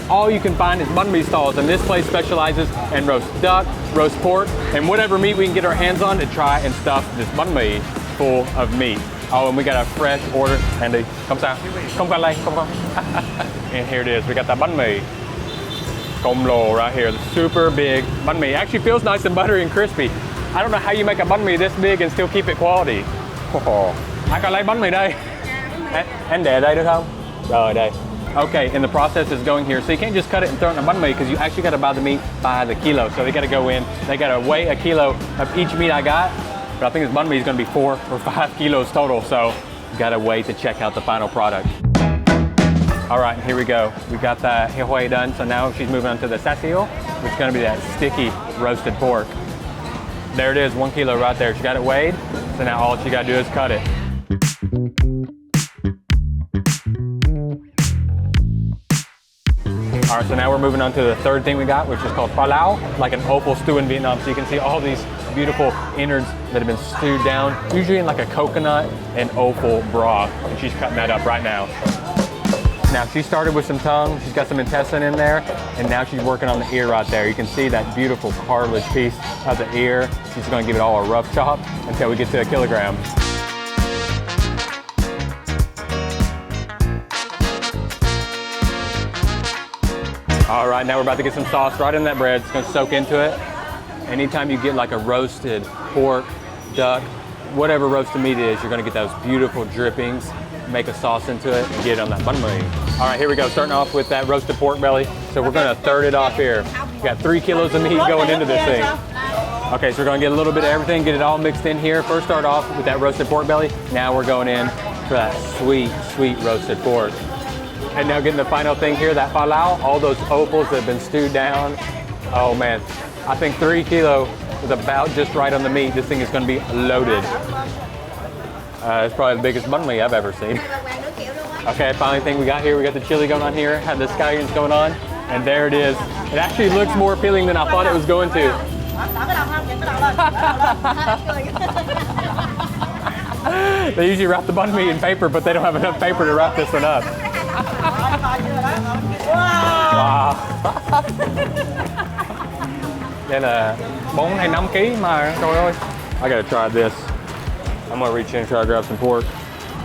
all you can find is banh mi stalls, and this place specializes in roast duck, roast pork, and whatever meat we can get our hands on to try and stuff this banh mi full of meat. Oh, and we got a fresh order. Andy, come sao? Come qua đây, come on. And here it is. We got that banh mi combo right here. The super big banh mi. Actually feels nice and buttery and crispy. I don't know how you make a banh mi this big and still keep it quality. Anh có lấy bánh mì đây. Anh để đây được không? Rồi đây. Okay, and the process is going here. So you can't just cut it and throw it in a banh mi because you actually got to buy the meat by the kilo. So they got to go in, they got to weigh a kilo of each meat I got. But I think this banh mi is going to be 4 or 5 kilos total. So you got to wait to check out the final product. All right, here we go. We got the heo hue done. So now she's moving on to the sasio, which is going to be that sticky roasted pork. There it is, 1 kilo right there. She got it weighed. So now all she got to do is cut it. All right, so now we're moving on to the third thing we got, which is called pha lao, like an offal stew in Vietnam. So you can see all these beautiful innards that have been stewed down, usually in like a coconut and offal broth. And she's cutting that up right now. Now she started with some tongue, she's got some intestine in there, and now she's working on the ear right there. You can see that beautiful cartilage piece of the ear. She's gonna give it all a rough chop until we get to a kilogram. All right, now we're about to get some sauce right in that bread. It's gonna soak into it. Anytime you get like a roasted pork, duck, whatever roasted meat it is, you're gonna get those beautiful drippings, make a sauce into it, and get it on that banh mi. All right, here we go, starting off with that roasted pork belly. So we're gonna third it off here. We got 3 kilos of meat going into this thing. Okay, so we're gonna get a little bit of everything, get it all mixed in here. First start off with that roasted pork belly. Now we're going in for that sweet, sweet roasted pork. And now getting the final thing here, that pha lao, all those offals that have been stewed down. Oh man, I think 3 kilo is about just right on the meat. This thing is gonna be loaded. It's probably the biggest banh mi I've ever seen. Okay, final thing we got here, we got the chili going on here, have the scallions going on, and there it is. It actually looks more appealing than I thought it was going to. They usually wrap the banh mi in paper, but they don't have enough paper to wrap this one up. Wow. Đây là 4 hay 5 kg mà, trời ơi. I gotta try this. I'm gonna reach in and try to grab some pork.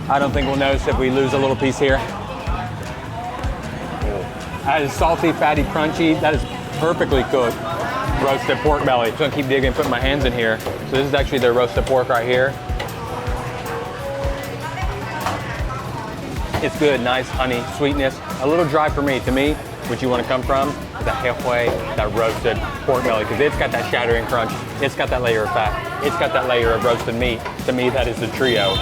I don't think we'll notice if we lose a little piece here. That is salty, fatty, crunchy. That is perfectly cooked roasted pork belly. Just gonna keep digging, putting my hands in here. So this is actually their roasted pork right here. It's good, nice honey, sweetness. A little dry for me. To me, what you want to come from is that heo hue, that roasted pork belly, because it's got that shattering crunch. It's got that layer of fat. It's got that layer of roasted meat. To me, that is the trio.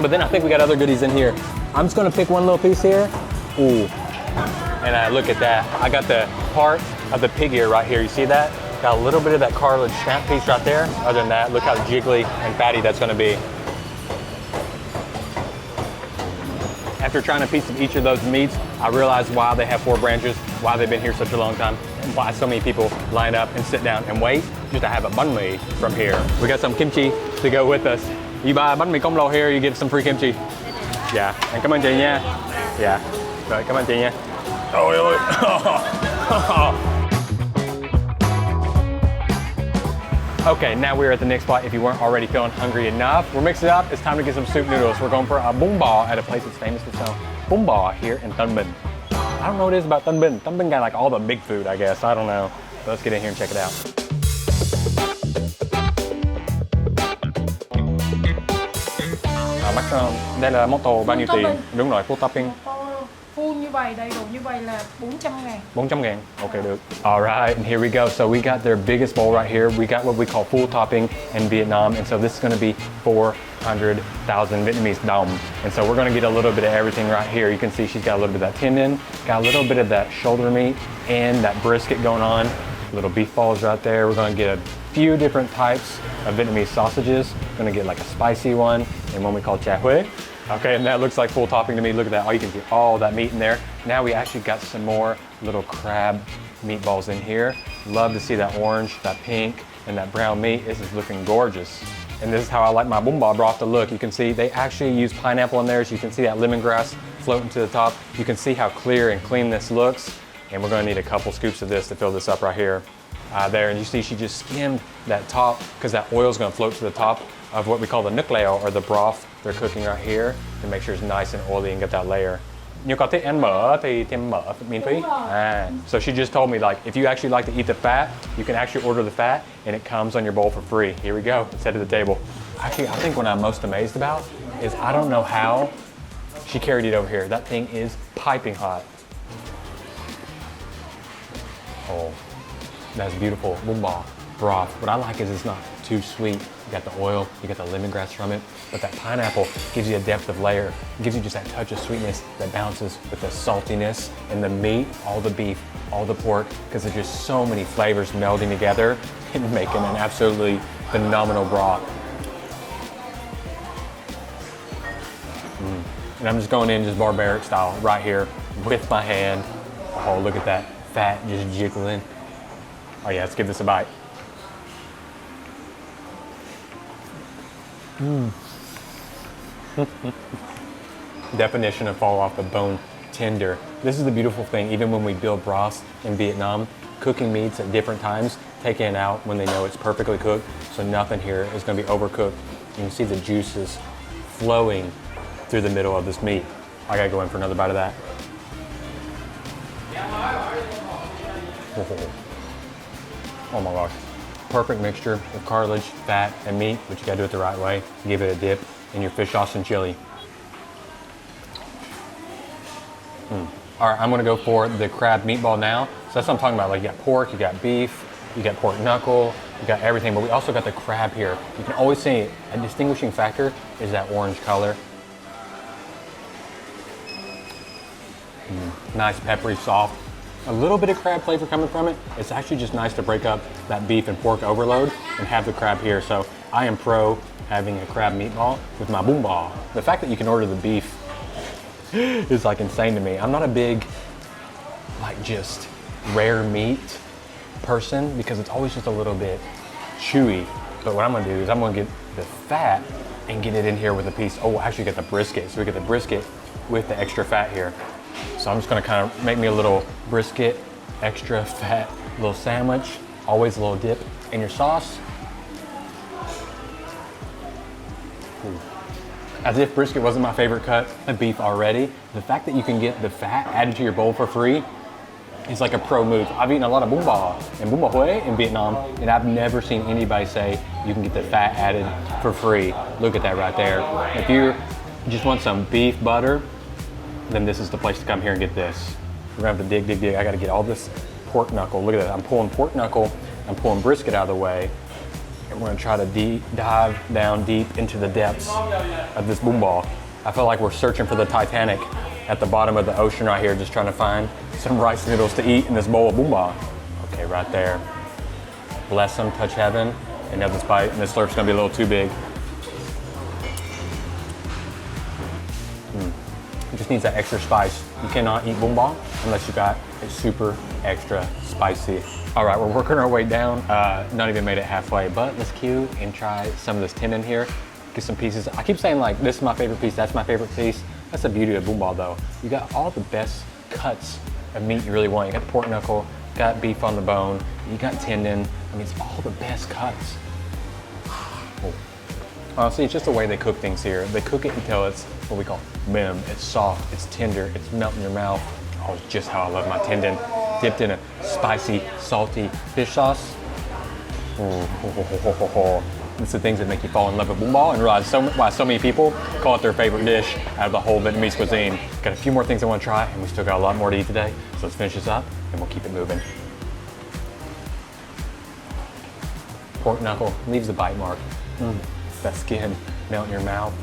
But then I think we got other goodies in here. I'm just gonna pick one little piece here. Ooh, and look at that. I got the part of the pig ear right here. You see that? Got a little bit of that cartilage snap piece right there. Other than that, look how jiggly and fatty that's gonna be. After trying a piece of each of those meats, I realized why they have 4 branches, why they've been here such a long time, and why so many people line up and sit down and wait just to have a banh mi from here. We got some kimchi to go with us. You buy a banh mi combo here, you get some free kimchi. Yeah, and cảm ơn chị nha. Yeah, rồi cảm ơn chị nha. Ôi ôi. Okay, now we're at the next spot. If you weren't already feeling hungry enough, we're mixing it up. It's time to get some soup noodles. We're going for a bún bò at a place that's famous for selling bún bò here in Tân Bình. I don't know what it is about Tân Bình. Tân Bình got like all the big food, I guess. I don't know. But let's get in here and check it out. Bác, đây là motto bao nhiêu tiền? Đúng rồi, full topping. Full như vậy, đầy đủ như vậy là 400.000. 400.000. Okay, dude. All right, and here we go. So we got their biggest bowl right here. We got what we call full topping in Vietnam, and so this is going to be 400,000 Vietnamese đồng. And so we're going to get a little bit of everything right here. You can see she's got a little bit of that tendon, got a little bit of that shoulder meat, and that brisket going on. Little beef balls right there. We're going to get a few different types of Vietnamese sausages. Going to get like a spicy one and one we call chả huế. Okay, and that looks like full topping to me. Look at that. Oh, you can see all that meat in there. Now we actually got some more little crab meatballs in here. Love to see that orange, that pink, and that brown meat. This is looking gorgeous. And this is how I like my bún bò broth to look. You can see they actually use pineapple in there, so you can see that lemongrass floating to the top. You can see how clear and clean this looks. And we're gonna need a couple scoops of this to fill this up right here. There, and you see she just skimmed that top because that oil is gonna float to the top of what we call the nước lèo, or the broth they're cooking right here, to make sure it's nice and oily and get that layer. Nếu có thích ăn mỡ thì thêm mỡ miễn phí. So she just told me, like, if you actually like to eat the fat, you can actually order the fat and it comes on your bowl for free. Here we go, let's head to the table. Actually, I think what I'm most amazed about is I don't know how she carried it over here. That thing is piping hot. Oh, that's beautiful bún bò broth. What I like is it's not too sweet. You got the oil, you got the lemongrass from it, but that pineapple gives you a depth of layer. It gives you just that touch of sweetness that balances with the saltiness and the meat, all the beef, all the pork, because there's just so many flavors melding together and making an absolutely phenomenal broth. And I'm just going in just barbaric style right here with my hand. Oh, look at that fat just jiggling. Oh yeah, let's give this a bite. Definition of fall off the bone tender. This is the beautiful thing, even when we build broths in Vietnam, cooking meats at different times, taking it out when they know it's perfectly cooked, so nothing here is going to be overcooked. You can see the juices flowing through the middle of this meat. I gotta go in for another bite of that. Oh my gosh. Perfect mixture of cartilage, fat, and meat, but you gotta do it the right way. Give it a dip in your fish sauce and chili. All right, I'm gonna go for the crab meatball now. So that's what I'm talking about. Like, you got pork, you got beef, you got pork knuckle, you got everything, but we also got the crab here. You can always see a distinguishing factor is that orange color. Nice, peppery, soft. A little bit of crab flavor coming from it. It's actually just nice to break up that beef and pork overload and have the crab here. So I am pro having a crab meatball with my bún bò. The fact that you can order the beef is like insane to me. I'm not a big, like, just rare meat person because it's always just a little bit chewy. But what I'm gonna do is I'm gonna get the fat and get it in here with a piece. Oh, actually get the brisket. So we get the brisket with the extra fat here. So I'm just gonna kind of make me a little brisket, extra fat, little sandwich, always a little dip in your sauce. Ooh. As if brisket wasn't my favorite cut of beef already, the fact that you can get the fat added to your bowl for free is like a pro move. I've eaten a lot of bún bò and bún bò Huế in Vietnam, and I've never seen anybody say you can get the fat added for free. Look at that right there. If you just want some beef butter, then this is the place to come here and get this. We're gonna have to dig. I gotta get all this pork knuckle. Look at that, I'm pulling pork knuckle, I'm pulling brisket out of the way, and we're gonna try to dive down deep into the depths of this bún bò. I feel like we're searching for the Titanic at the bottom of the ocean right here, just trying to find some rice noodles to eat in this bowl of bún bò. Okay, right there. Bless them, touch heaven, and have this bite, and this slurp's gonna be a little too big. It just needs that extra spice. You cannot eat bún bò unless you got it super extra spicy. All right, we're working our way down. Not even made it halfway, but let's queue and try some of this tendon here. Get some pieces. I keep saying, like, this is my favorite piece, that's my favorite piece. That's the beauty of bún bò though. You got all the best cuts of meat you really want. You got the pork knuckle, got beef on the bone, you got tendon. I mean, it's all the best cuts. Honestly, it's just the way they cook things here. They cook it until it's what we call mềm. It's soft, it's tender, it's melting in your mouth. Oh, it's just how I love my tendon. Dipped in a spicy, salty fish sauce. It's the things that make you fall in love with bún bò and realize why so many people call it their favorite dish out of the whole Vietnamese cuisine. Got a few more things I want to try, and we still got a lot more to eat today. So let's finish this up, and we'll keep it moving. Pork knuckle leaves a bite mark. That skin melt in your mouth.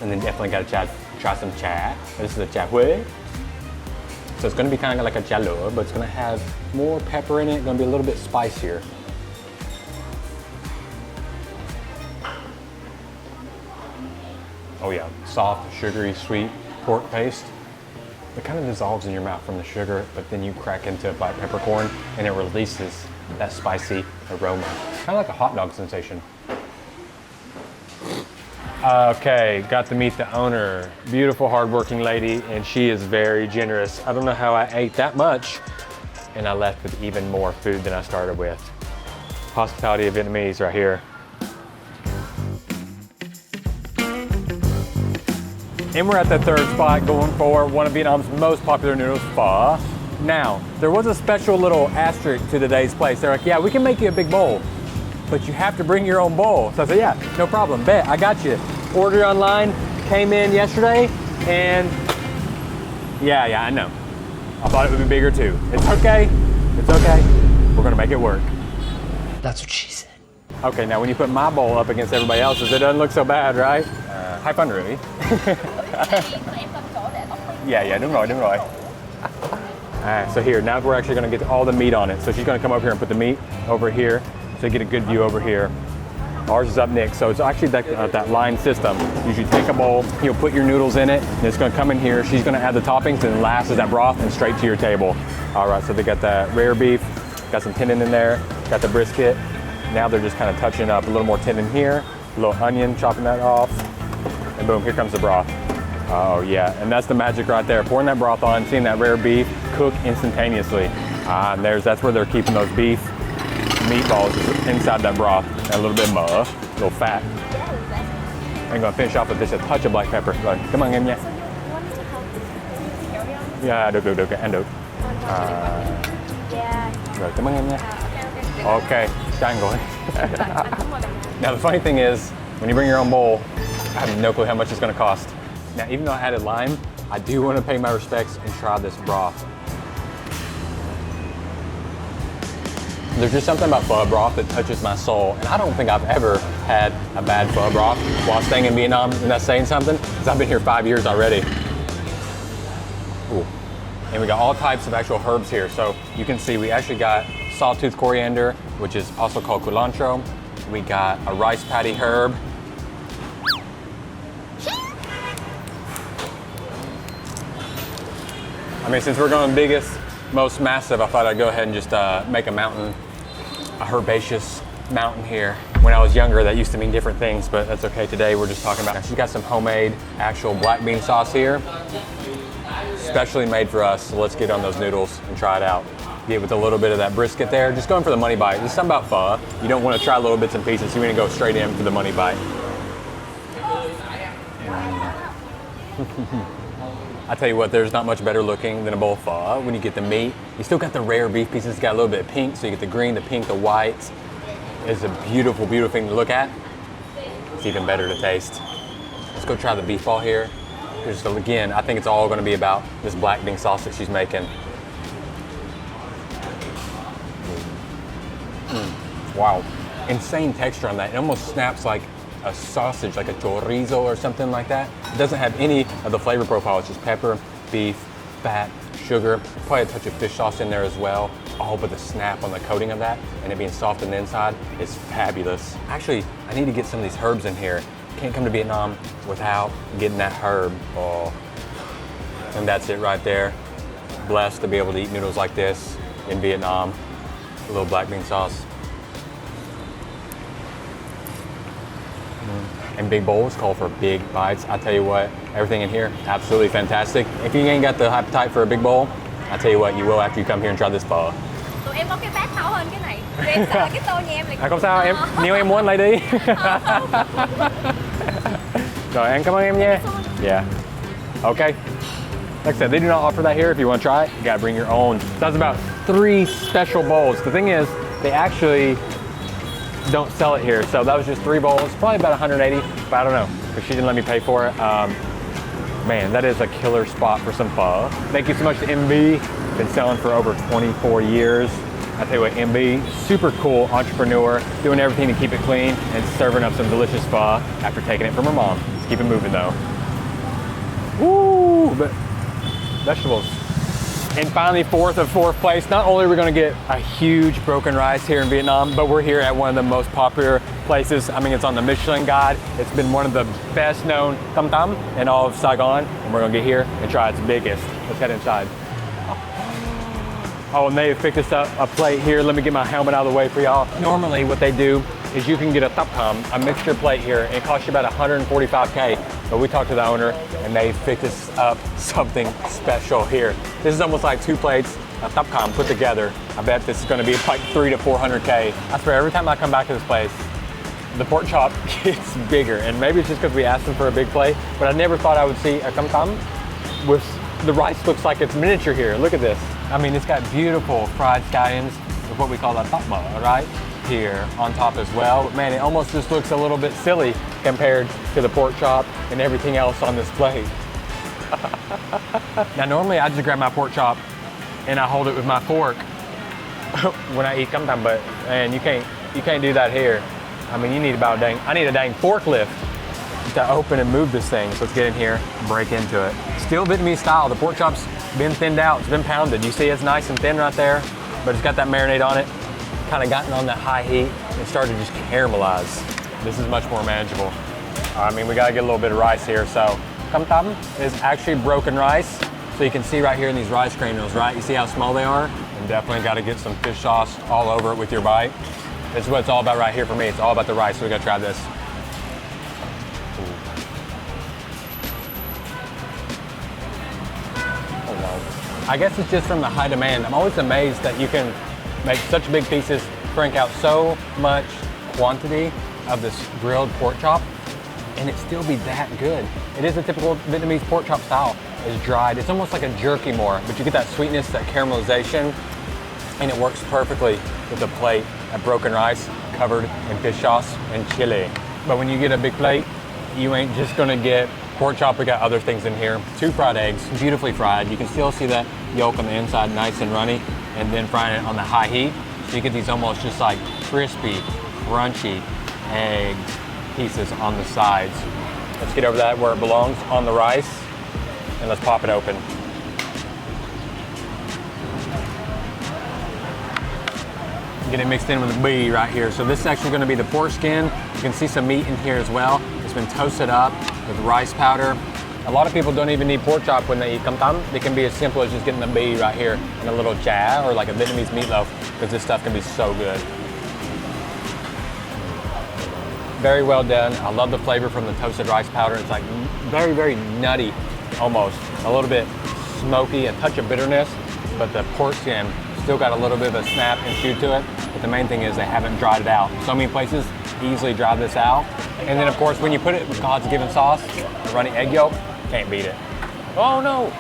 And then definitely got to try some chả. This is a chả huế. So it's going to be kind of like a chả lửa, but it's going to have more pepper in it. Going to be a little bit spicier. Oh yeah, soft, sugary, sweet pork paste. It kind of dissolves in your mouth from the sugar, but then you crack into black peppercorn and it releases that spicy aroma. Kind of like a hot dog sensation. Okay, got to meet the owner. Beautiful, hardworking lady, and she is very generous. I don't know how I ate that much, and I left with even more food than I started with. Hospitality of Vietnamese right here. And we're at the third spot going for one of Vietnam's most popular noodles, pho. Now, there was a special little asterisk to today's place. They're like, yeah, we can make you a big bowl, but you have to bring your own bowl. So I said, yeah, no problem, bet, I got you. Ordered online, came in yesterday, and yeah, I know. I thought it would be bigger too. It's okay, we're gonna make it work. That's what she said. Okay, now when you put my bowl up against everybody else's, it doesn't look so bad, right? Hai phân rưỡi. Yeah, đúng rồi. Alright, so here, now we're actually gonna get all the meat on it. So she's gonna come over here and put the meat over here so you get a good view over here. Ours is up next, so it's actually that line system. You usually take a bowl, you'll put your noodles in it, and it's gonna come in here. She's gonna add the toppings, and last is that broth, and straight to your table. All right, so they got that rare beef, got some tendon in there, got the brisket. Now they're just kind of touching up a little more tendon here, a little onion, chopping that off, and boom, here comes the broth. Oh yeah, and that's the magic right there. Pouring that broth on, seeing that rare beef cook instantaneously. And that's where they're keeping those beef meatballs inside that broth. And a little bit of mỡ, a little fat. I'm gonna finish off with just a touch of black pepper. Rồi, cảm ơn em nha. Yeah, được, ăn được. Rồi, cảm ơn em nha. Okay, done rồi. Now the funny thing is, when you bring your own bowl, I have no clue how much it's gonna cost. Now, even though I added lime, I do want to pay my respects and try this broth. There's just something about pho broth that touches my soul, and I don't think I've ever had a bad pho broth while staying in Vietnam, and that's saying something, because I've been here 5 years already. Ooh. And we got all types of actual herbs here, so you can see we actually got sawtooth coriander, which is also called culantro. We got a rice paddy herb. I mean, since we're going biggest, most massive, I thought I'd go ahead and just make a mountain, a herbaceous mountain here. When I was younger, that used to mean different things, but that's okay. Today, we're just talking about, she's got some homemade actual black bean sauce here, specially made for us. So let's get on those noodles and try it out. Get with a little bit of that brisket there, just going for the money bite. There's something about pho. You don't want to try little bits and pieces. You want to go straight in for the money bite. I tell you what, there's not much better looking than a bowl of pho. When you get the meat, you still got the rare beef pieces. It's got a little bit of pink, so you get the green, the pink, the whites. It's a beautiful, beautiful thing to look at. It's even better to taste. Let's go try the beef ball here. Just again, I think it's all going to be about this black bean sauce that she's making. Wow, insane texture on that. It almost snaps like a sausage, like a chorizo or something like that. It doesn't have any of the flavor profile. It's just pepper, beef, fat, sugar, probably a touch of fish sauce in there as well. All but the snap on the coating of that, and it being soft on the inside is fabulous. Actually, I need to get some of these herbs in here. Can't come to Vietnam without getting that herb. Oh, and that's it right there. Blessed to be able to eat noodles like this in Vietnam. A little black bean sauce. And big bowls call for big bites. I tell you what, everything in here, absolutely fantastic. If you ain't got the appetite for a big bowl, I tell you what, you will after you come here and try this pho. Tụi em có cái bát to hơn cái này. Tụi em sợ cái tô nhà em lại. Không sao em, nếu em muốn lấy đi. Rồi em cảm ơn em nha. Yeah. Okay. Like I said, they do not offer that here. If you want to try it, you gotta bring your own. That's about 3 special bowls. The thing is, they actually don't sell it here. So that was just 3 bowls, probably about 180, but I don't know, because she didn't let me pay for it. Man, that is a killer spot for some pho. Thank you so much to MB. Been selling for over 24 years. I tell you what, MB, super cool entrepreneur, doing everything to keep it clean and serving up some delicious pho after taking it from her mom. Let's keep it moving though. Woo! But vegetables. And finally, 4th place. Not only are we going to get a huge broken rice here in Vietnam, but we're here at one of the most popular places. I mean, it's on the Michelin Guide. It's been one of the best known tam tam in all of Saigon. And we're going to get here and try its biggest. Let's head inside. Oh, and they picked us up a plate here. Let me get my helmet out of the way for y'all. Normally what they do is you can get a thap tam, a mixture plate here, and it costs you about 145K. But we talked to the owner and they picked us up something special here. This is almost like 2 plates of thap tam put together. I bet this is gonna be like 300 to 400K. I swear every time I come back to this place, the pork chop gets bigger. And maybe it's just because we asked them for a big plate, but I never thought I would see a tam tam with the rice looks like it's miniature here. Look at this. I mean, it's got beautiful fried scallions with what we call a thap ma, right? Here on top as well. But man, it almost just looks a little bit silly compared to the pork chop and everything else on this plate. Now, normally I just grab my pork chop and I hold it with my fork when I eat tam tam, but man, you can't do that here. I mean, you need I need a dang forklift to open and move this thing. So let's get in here and break into it. Still Vietnamese style. The pork chop's been thinned out. It's been pounded. You see it's nice and thin right there, but it's got that marinade on it. Kind of gotten on that high heat and started to just caramelize. This is much more manageable. I mean, we gotta get a little bit of rice here. So tam tam is actually broken rice. So you can see right here in these rice granules, right? You see how small they are? And definitely gotta get some fish sauce all over it with your bite. This is what it's all about right here for me. It's all about the rice, so we gotta try this. Oh wow. I guess it's just from the high demand. I'm always amazed that you can make such big pieces, crank out so much quantity of this grilled pork chop, and it still be that good. It is a typical Vietnamese pork chop style. It's dried. It's almost like a jerky more, but you get that sweetness, that caramelization, and it works perfectly with a plate of broken rice covered in fish sauce and chili. But when you get a big plate, you ain't just gonna get pork chop. We got other things in here. 2 fried eggs, beautifully fried. You can still see that yolk on the inside, nice and runny, and then frying it on the high heat. So you get these almost just like crispy, crunchy egg pieces on the sides. Let's get over that where it belongs, on the rice, and let's pop it open. Get it mixed in with the bee right here. So this is actually gonna be the pork skin. You can see some meat in here as well. It's been toasted up with rice powder. A lot of people don't even need pork chop when they eat tam tam. It can be as simple as just getting the bee right here and a little cha or like a Vietnamese meatloaf, because this stuff can be so good. Very well done. I love the flavor from the toasted rice powder. It's like very, very nutty almost. A little bit smoky, a touch of bitterness, but the pork skin still got a little bit of a snap and chew to it. But the main thing is they haven't dried it out. So many places easily dry this out. And then of course, when you put it with God's given sauce, the runny egg yolk, can't beat it. Oh no!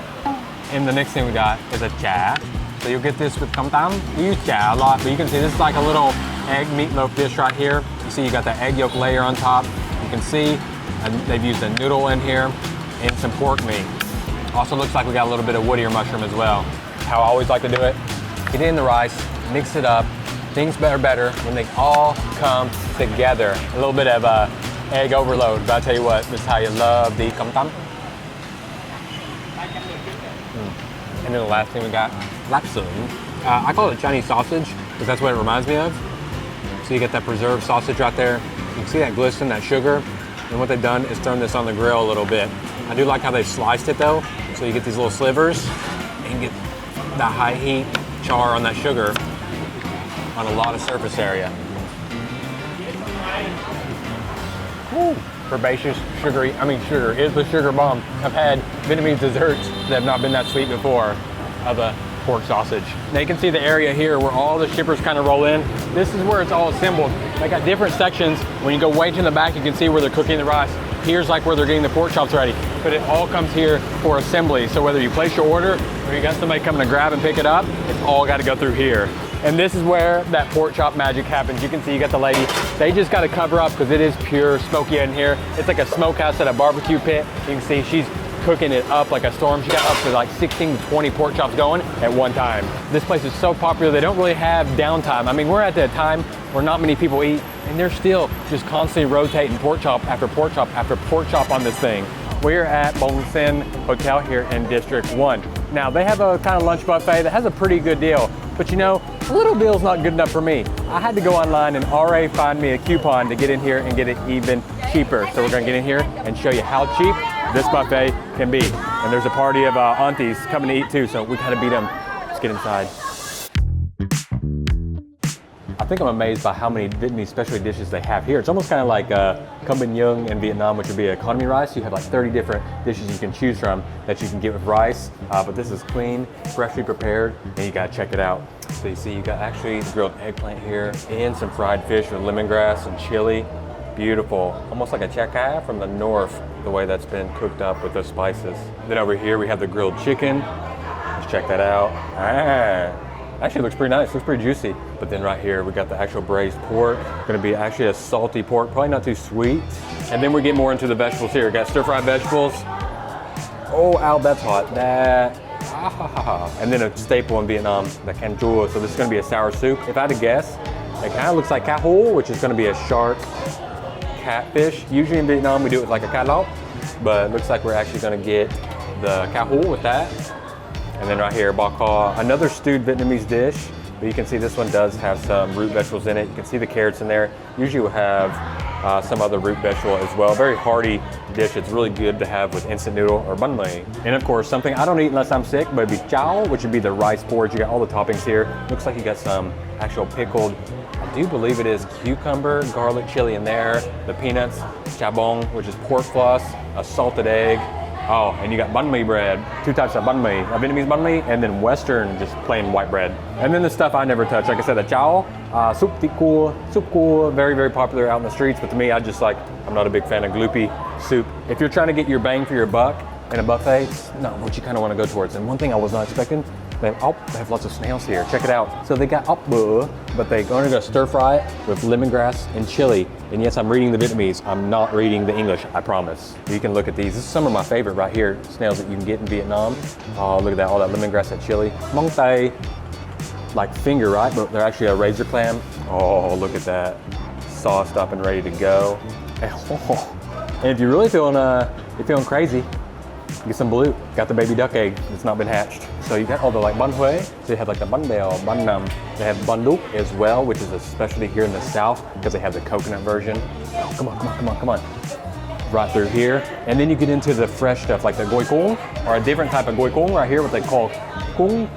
And the next thing we got is a cha. So you'll get this with tam tam. We use cha a lot, but you can see this is like a little egg meatloaf dish right here. You see you got that egg yolk layer on top. You can see they've used a noodle in here and some pork meat. Also looks like we got a little bit of wood ear mushroom as well. How I always like to do it, get it in the rice, mix it up. Things are better when they all come together. A little bit of egg overload, but I'll tell you what, this is how you love the tam tam. And then the last thing we got, lap sung. I call it Chinese sausage because that's what it reminds me of. So you get that preserved sausage right there. You can see that glisten, that sugar. And what they've done is thrown this on the grill a little bit. I do like how they've sliced it though. So you get these little slivers and get the high heat char on that sugar on a lot of surface area. Woo. Herbaceous, sugary, sugar is the sugar bomb. I've had Vietnamese desserts that have not been that sweet before of a pork sausage. Now you can see the area here where all the shippers kind of roll in. This is where it's all assembled. They got different sections. When you go way to the back, you can see where they're cooking the rice. Here's like where they're getting the pork chops ready. But it all comes here for assembly. So whether you place your order or you got somebody coming to grab and pick it up, it's all got to go through here. And this is where that pork chop magic happens. You can see you got the lady. They just got to cover up because it is pure smoky in here. It's like a smokehouse at a barbecue pit. You can see she's cooking it up like a storm. She got up to like 16 to 20 pork chops going at one time. This place is so popular, they don't really have downtime. I mean, we're at the time where not many people eat, and they're still just constantly rotating pork chop after pork chop after pork chop on this thing. We're at Bong Sen Hotel here in District 1. Now, they have a kind of lunch buffet that has a pretty good deal, but you know, a little deal's not good enough for me. I had to go online and already find me a coupon to get in here and get it even cheaper. So we're gonna get in here and show you how cheap this buffet can be. And there's a party of aunties coming to eat too, so we gotta beat them. Let's get inside. I think I'm amazed by how many Vietnamese specialty dishes they have here. It's almost kind of like cơm binh nhung in Vietnam, which would be economy rice. You have like 30 different dishes you can choose from that you can get with rice. But this is clean, freshly prepared, and you gotta check it out. So you see you got actually grilled eggplant here and some fried fish with lemongrass and chili. Beautiful, almost like a chai cay from the north, the way that's been cooked up with those spices. Then over here we have the grilled chicken. Let's check that out. Actually looks pretty nice, looks pretty juicy. But then right here we got the actual braised pork. Gonna be actually a salty pork, probably not too sweet. And then we get more into the vegetables here. Got stir-fried vegetables. Oh, ow, that's hot. That. And then a staple in Vietnam, the canh chua. So this is gonna be a sour soup. If I had to guess, it kind of looks like cá hũ, which is gonna be a shark catfish. Usually in Vietnam we do it with like a cá lóc, but it looks like we're actually gonna get the cá hũ with that. And then right here, bò kho, another stewed Vietnamese dish, but you can see this one does have some root vegetables in it. You can see the carrots in there. Usually we'll have some other root vegetable as well. Very hearty dish. It's really good to have with instant noodle or banh mi. And of course, something I don't eat unless I'm sick, but it'd be chao, which would be the rice porridge. You got all the toppings here. Looks like you got some actual pickled, I do believe it is cucumber, garlic, chili in there, the peanuts, chả bông, which is pork floss, a salted egg. Oh, and you got banh mi bread, two types of banh mi, a Vietnamese banh mi, and then Western, just plain white bread. And then the stuff I never touch, like I said, the chao, soup cua, very, very popular out in the streets, but to me, I'm not a big fan of gloopy soup. If you're trying to get your bang for your buck in a buffet, it's not what you kind of want to go towards. And one thing I was not expecting, they have lots of snails here. Check it out. So they got ốc bựa, but they're going to stir fry it with lemongrass and chili. And yes, I'm reading the Vietnamese. I'm not reading the English, I promise. You can look at these. This is some of my favorite right here, snails that you can get in Vietnam. Oh, look at that, all that lemongrass, that chili. Móng tay, like finger, right? But they're actually a razor clam. Oh, look at that. Sauced up and ready to go. And if you're really feeling crazy, get some blue. Got the baby duck egg that's not been hatched. So you got all the like bánh huế. So you have like the bánh bèo, bánh nằm. They have bánh đúc as well, which is a specialty here in the South because they have the coconut version. Oh, come on. Right through here. And then you get into the fresh stuff like the goi cuong, or a different type of goi cuong right here, what they call cuong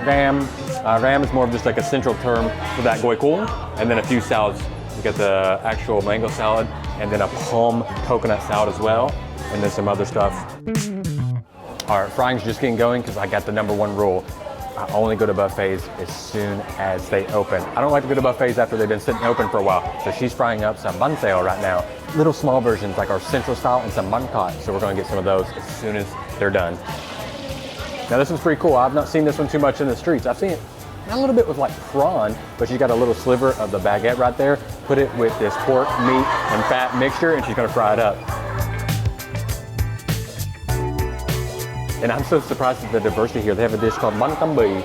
ram. Ram is more of just like a central term for that goi cuong. And then a few salads. You got the actual mango salad and then a palm coconut salad as well. And then some other stuff. All right, frying's just getting going because I got the #1 rule. I only go to buffets as soon as they open. I don't like to go to buffets after they've been sitting open for a while. So she's frying up some bánh xèo right now. Little small versions like our central style and some bánh cot. So we're gonna get some of those as soon as they're done. Now this one's pretty cool. I've not seen this one too much in the streets. I've seen it a little bit with like prawn, but she's got a little sliver of the baguette right there. Put it with this pork, meat, and fat mixture, and she's gonna fry it up. And I'm so surprised at the diversity here. They have a dish called bánh cam bì,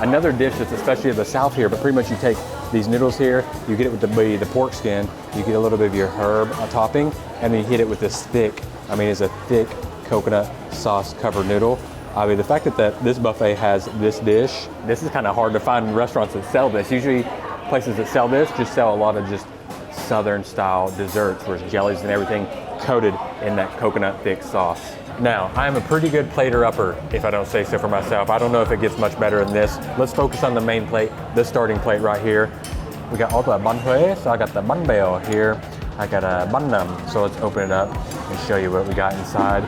another dish that's especially of the South here, but pretty much you take these noodles here, you get it with the bì, the pork skin, you get a little bit of your herb topping, and then you hit it with this thick, it's a thick coconut sauce covered noodle. I mean, the fact that this buffet has this dish, this is kind of hard to find in restaurants that sell this. Usually places that sell this just sell a lot of just Southern style desserts where it's jellies and everything coated in that coconut thick sauce. Now, I'm a pretty good plater-upper, if I don't say so for myself. I don't know if it gets much better than this. Let's focus on the main plate, the starting plate right here. We got all the bánh huế, so I got the bánh bèo here. I got a bánh nằm, so let's open it up and show you what we got inside.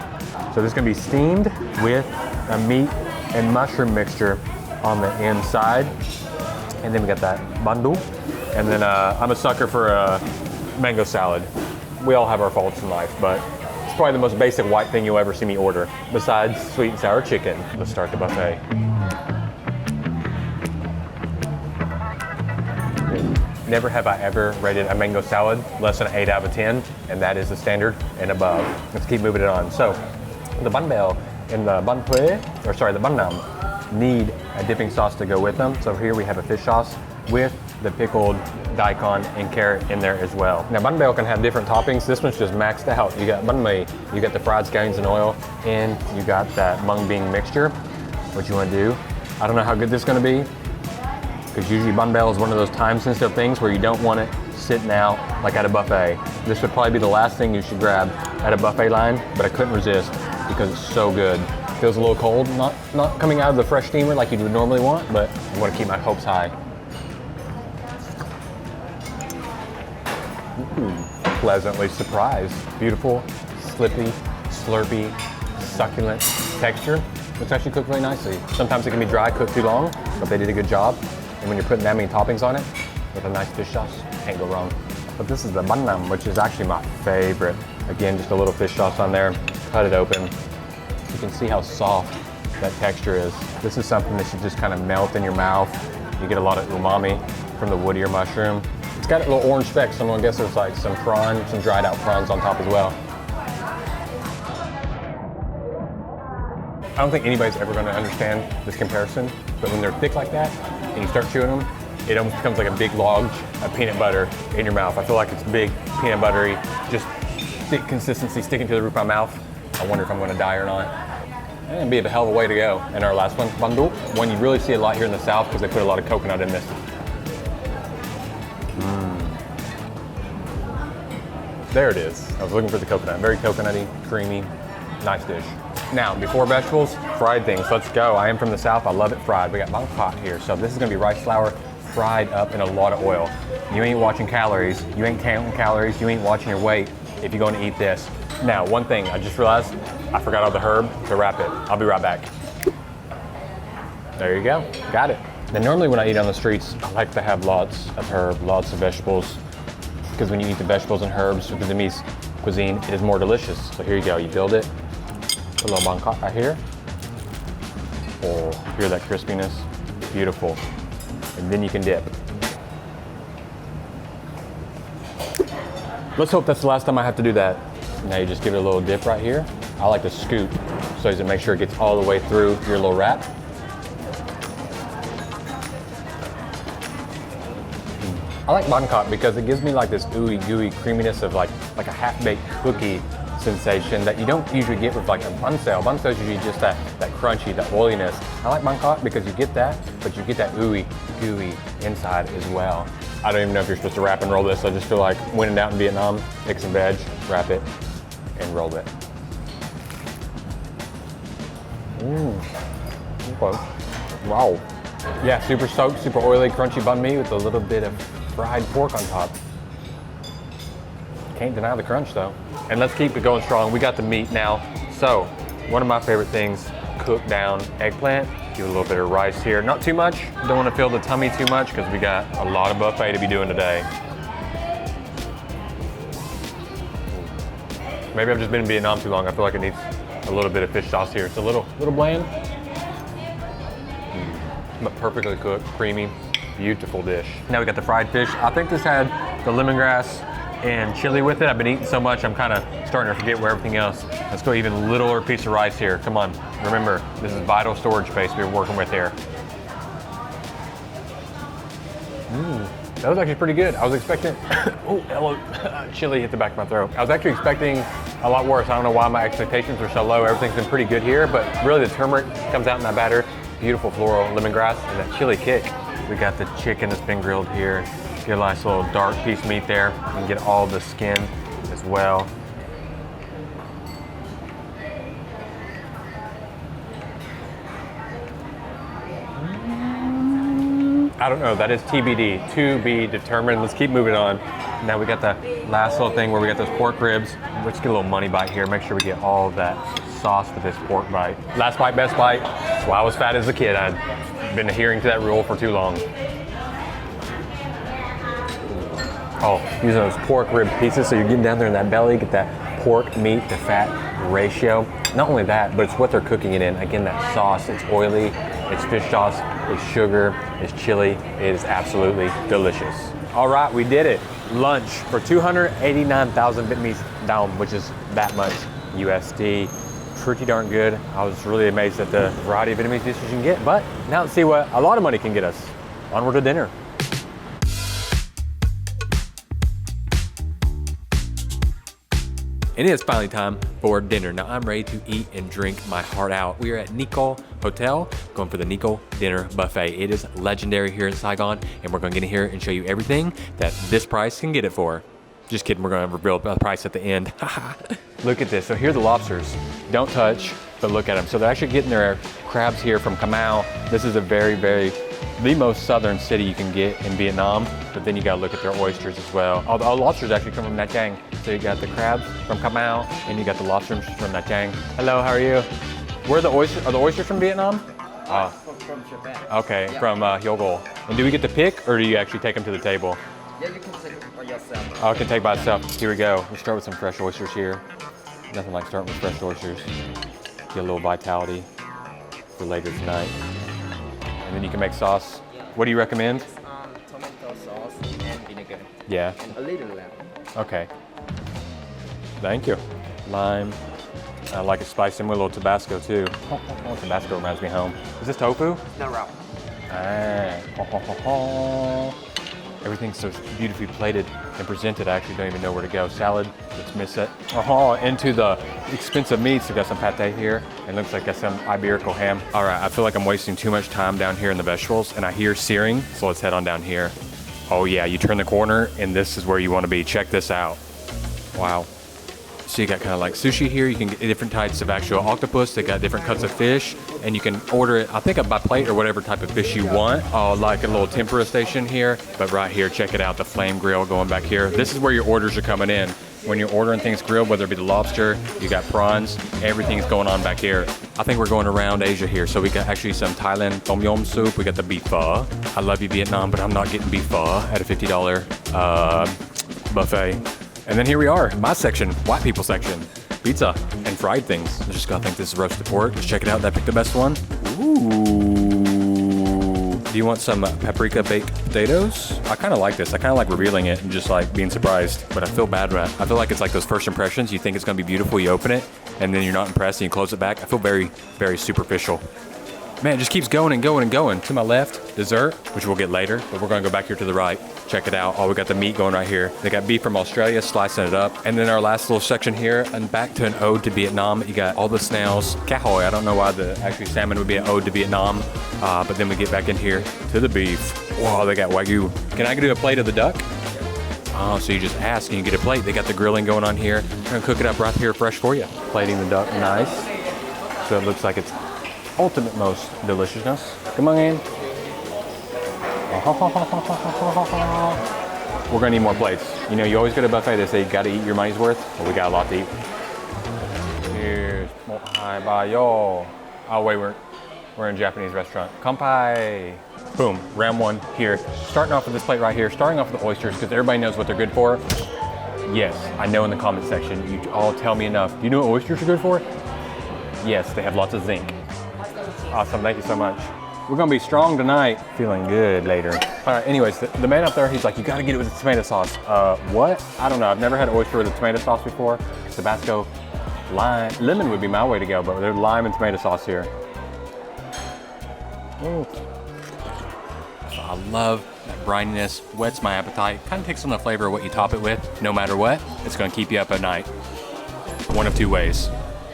So this is gonna be steamed with a meat and mushroom mixture. on the inside. And then we got that bandu. And then I'm a sucker for a mango salad. We all have our faults in life, but it's probably the most basic white thing you'll ever see me order, besides sweet and sour chicken. Let's start the buffet. Never have I ever rated a mango salad less than an 8 out of 10, and that is the standard and above. Let's keep moving it on. So, the bun bell and the bun pue, or sorry, the bun nam, need a dipping sauce to go with them. So here we have a fish sauce with the pickled daikon and carrot in there as well. Now bun bell can have different toppings. This one's just maxed out. You got bun mi, you got the fried scallions in oil, and you got that mung bean mixture. What you want to do? I don't know how good this is going to be, because usually bun bell is one of those time-sensitive things where you don't want it sitting out like at a buffet. This would probably be the last thing you should grab at a buffet line, but I couldn't resist because it's so good. Feels a little cold, not coming out of the fresh steamer like you would normally want, but I want to keep my hopes high. Ooh, pleasantly surprised. Beautiful, slippy, slurpy, succulent texture. It's actually cooked really nicely. Sometimes it can be dry, cooked too long, but they did a good job. And when you're putting that many toppings on it, with a nice fish sauce, can't go wrong. But this is the bun nam, which is actually my favorite. Again, just a little fish sauce on there, cut it open. You can see how soft that texture is. This is something that should just kind of melt in your mouth. You get a lot of umami from the woodier mushroom. It's got a little orange speck, so I'm gonna guess there's like some prawn, some dried out prawns on top as well. I don't think anybody's ever gonna understand this comparison, but when they're thick like that and you start chewing them, it almost becomes like a big log of peanut butter in your mouth. I feel like it's big, peanut buttery, just thick consistency sticking to the roof of my mouth. I wonder if I'm gonna die or not. And it'd be a hell of a way to go. And our last one, bandu, one you really see a lot here in the South because they put a lot of coconut in this. There it is. I was looking for the coconut. Very coconutty, creamy, nice dish. Now, before vegetables, fried things. Let's go. I am from the South. I love it fried. We got bang pot here. So this is gonna be rice flour fried up in a lot of oil. You ain't watching calories. You ain't counting calories. You ain't watching your weight if you're gonna eat this. Now, one thing I just realized, I forgot all the herb to wrap it. I'll be right back. There you go, got it. Now, normally when I eat on the streets, I like to have lots of herb, lots of vegetables, because when you eat the vegetables and herbs with the Vietnamese cuisine, it is more delicious. So here you go, you build it, put a little bang cot right here. Oh, hear that crispiness? Beautiful. And then you can dip. Let's hope that's the last time I have to do that. Now you just give it a little dip right here. I like to scoop so as to make sure it gets all the way through your little wrap. I like banh cot because it gives me like this ooey gooey creaminess of like a half-baked cookie sensation that you don't usually get with like a bun sale. Bun sale is usually just that crunchy, that oiliness. I like banh cot because you get that, but you get that ooey gooey inside as well. I don't even know if you're supposed to wrap and roll this. I just feel like when in doubt in Vietnam, pick some veg, wrap it, and roll it. Okay. Wow. Yeah, super soaked, super oily, crunchy banh mi with a little bit of fried pork on top. Can't deny the crunch though. And let's keep it going strong. We got the meat now. So, one of my favorite things, cook down eggplant. Give a little bit of rice here. Not too much. Don't want to fill the tummy too much because we got a lot of buffet to be doing today. Maybe I've just been in Vietnam too long. I feel like it needs a little bit of fish sauce here. It's a little bland, but perfectly cooked, creamy, beautiful dish. Now we got the fried fish. I think this had the lemongrass and chili with it. I've been eating so much, I'm kind of starting to forget where everything else. Let's go even littler piece of rice here. Come on, remember, this is vital storage space we're working with here. That was actually pretty good. I was expecting, oh, hello, chili hit the back of my throat. I was actually expecting a lot worse. I don't know why my expectations were so low. Everything's been pretty good here, but really the turmeric comes out in that batter. Beautiful floral lemongrass and that chili kick. We got the chicken that's been grilled here. Get a nice little dark piece of meat there. You can get all the skin as well. I don't know, that is TBD, to be determined. Let's keep moving on. Now we got the last little thing where we got those pork ribs. Let's get a little money bite here. Make sure we get all of that sauce with this pork bite. Last bite, best bite. That's why I was fat as a kid. I had been adhering to that rule for too long. Oh, using those pork rib pieces, so you're getting down there in that belly, get that pork meat to fat ratio. Not only that, but it's what they're cooking it in. Again, that sauce, it's oily, it's fish sauce, it's sugar, it's chili. It is absolutely delicious. All right, we did it. Lunch for 289,000 Vietnamese dong, which is that much USD. Pretty darn good. I was really amazed at the variety of Vietnamese dishes you can get, but now let's see what a lot of money can get us. Onward to dinner. It is finally time for dinner. Now I'm ready to eat and drink my heart out. We are at Nico Hotel, going for the Nico Dinner Buffet. It is legendary here in Saigon, and we're gonna get in here and show you everything that this price can get it for. Just kidding, we're gonna reveal the price at the end. Look at this, so here are the lobsters. Don't touch, but look at them. So they're actually getting their crabs here from Cà Mau. This is a the most southern city you can get in Vietnam, but then you gotta look at their oysters as well. All the lobsters actually come from Nha Trang. So you got the crabs from Cà Mau, and you got the lobsters from Nha Trang. Hello, how are you? Where are the oysters? Are the oysters from Vietnam? From Japan. Okay, Yeah. from Hyogo. And do we get to pick, or do you actually take them to the table? Yeah, you can take it by yourself. Oh, I can take by itself. Here we go. We start with some fresh oysters here. Nothing like starting with fresh oysters. Get a little vitality for later tonight. And then you can make sauce. What do you recommend? Tomato sauce and vinegar. Yeah. And a little lemon. Okay. Thank you. Lime. I like it spiced in with a little Tabasco too. Tabasco reminds me of home. Is this tofu? No wrap. Everything's so beautifully plated and presented, I actually don't even know where to go. Salad, let's miss it. Into the expensive meats. We got some pate here, and looks like got some Iberico ham. All right, I feel like I'm wasting too much time down here in the vegetables, and I hear searing, so let's head on down here. Oh yeah, you turn the corner, and this is where you want to be. Check this out. Wow. So you got kind of like sushi here. You can get different types of actual octopus. They got different cuts of fish, and you can order it, I think, by plate or whatever type of fish you want. Oh, like a little tempura station here. But right here, check it out, the flame grill going back here. This is where your orders are coming in. When you're ordering things grilled, whether it be the lobster, you got prawns, everything's going on back here. I think we're going around Asia here. So we got actually some Thailand tom yum soup. We got the beef pho. I love you, Vietnam, but I'm not getting beef pho at a $50 buffet. And then here we are, my section, white people section. Pizza and fried things. I just gotta think this is roasted pork. Let's check it out. Did I pick the best one? Ooh. Do you want some paprika baked potatoes? I kind of like this. I kind of like revealing it and just like being surprised, but I feel bad about it. I feel like it's like those first impressions. You think it's gonna be beautiful, you open it, and then you're not impressed and you close it back. I feel very, very superficial. Man, it just keeps going and going and going. To my left, dessert, which we'll get later, but we're gonna go back here to the right. Check it out. Oh, we got the meat going right here. They got beef from Australia, slicing it up. And then our last little section here, and back to an ode to Vietnam. You got all the snails. Cá hồi, I don't know why the actually salmon would be an ode to Vietnam, but then we get back in here to the beef. Whoa, they got Wagyu. Can I do a plate of the duck? Oh, so you just ask and you get a plate. They got the grilling going on here. We're gonna cook it up right here fresh for you. Plating the duck nice. So it looks like it's ultimate most deliciousness. Come on in. We're gonna need more plates. You know, you always go to a buffet, they say you gotta eat your money's worth. Well, we got a lot to eat. Here's một hai ba yo. Oh wait, we're in a Japanese restaurant. Kanpai. Boom, round one here. Starting off with this plate right here, starting off with the oysters, because everybody knows what they're good for. Yes, I know in the comment section, you all tell me enough. Do you know what oysters are good for? Yes, they have lots of zinc. Awesome, thank you so much. We're gonna be strong tonight. Feeling good later. All right, anyways, the man up there, he's like, you gotta get it with the tomato sauce. What? I don't know, I've never had oyster with a tomato sauce before. Tabasco, lime, lemon would be my way to go, but there's lime and tomato sauce here. Ooh. I love that brininess, whets my appetite. Kind of takes on the flavor of what you top it with. No matter what, it's gonna keep you up at night. One of two ways.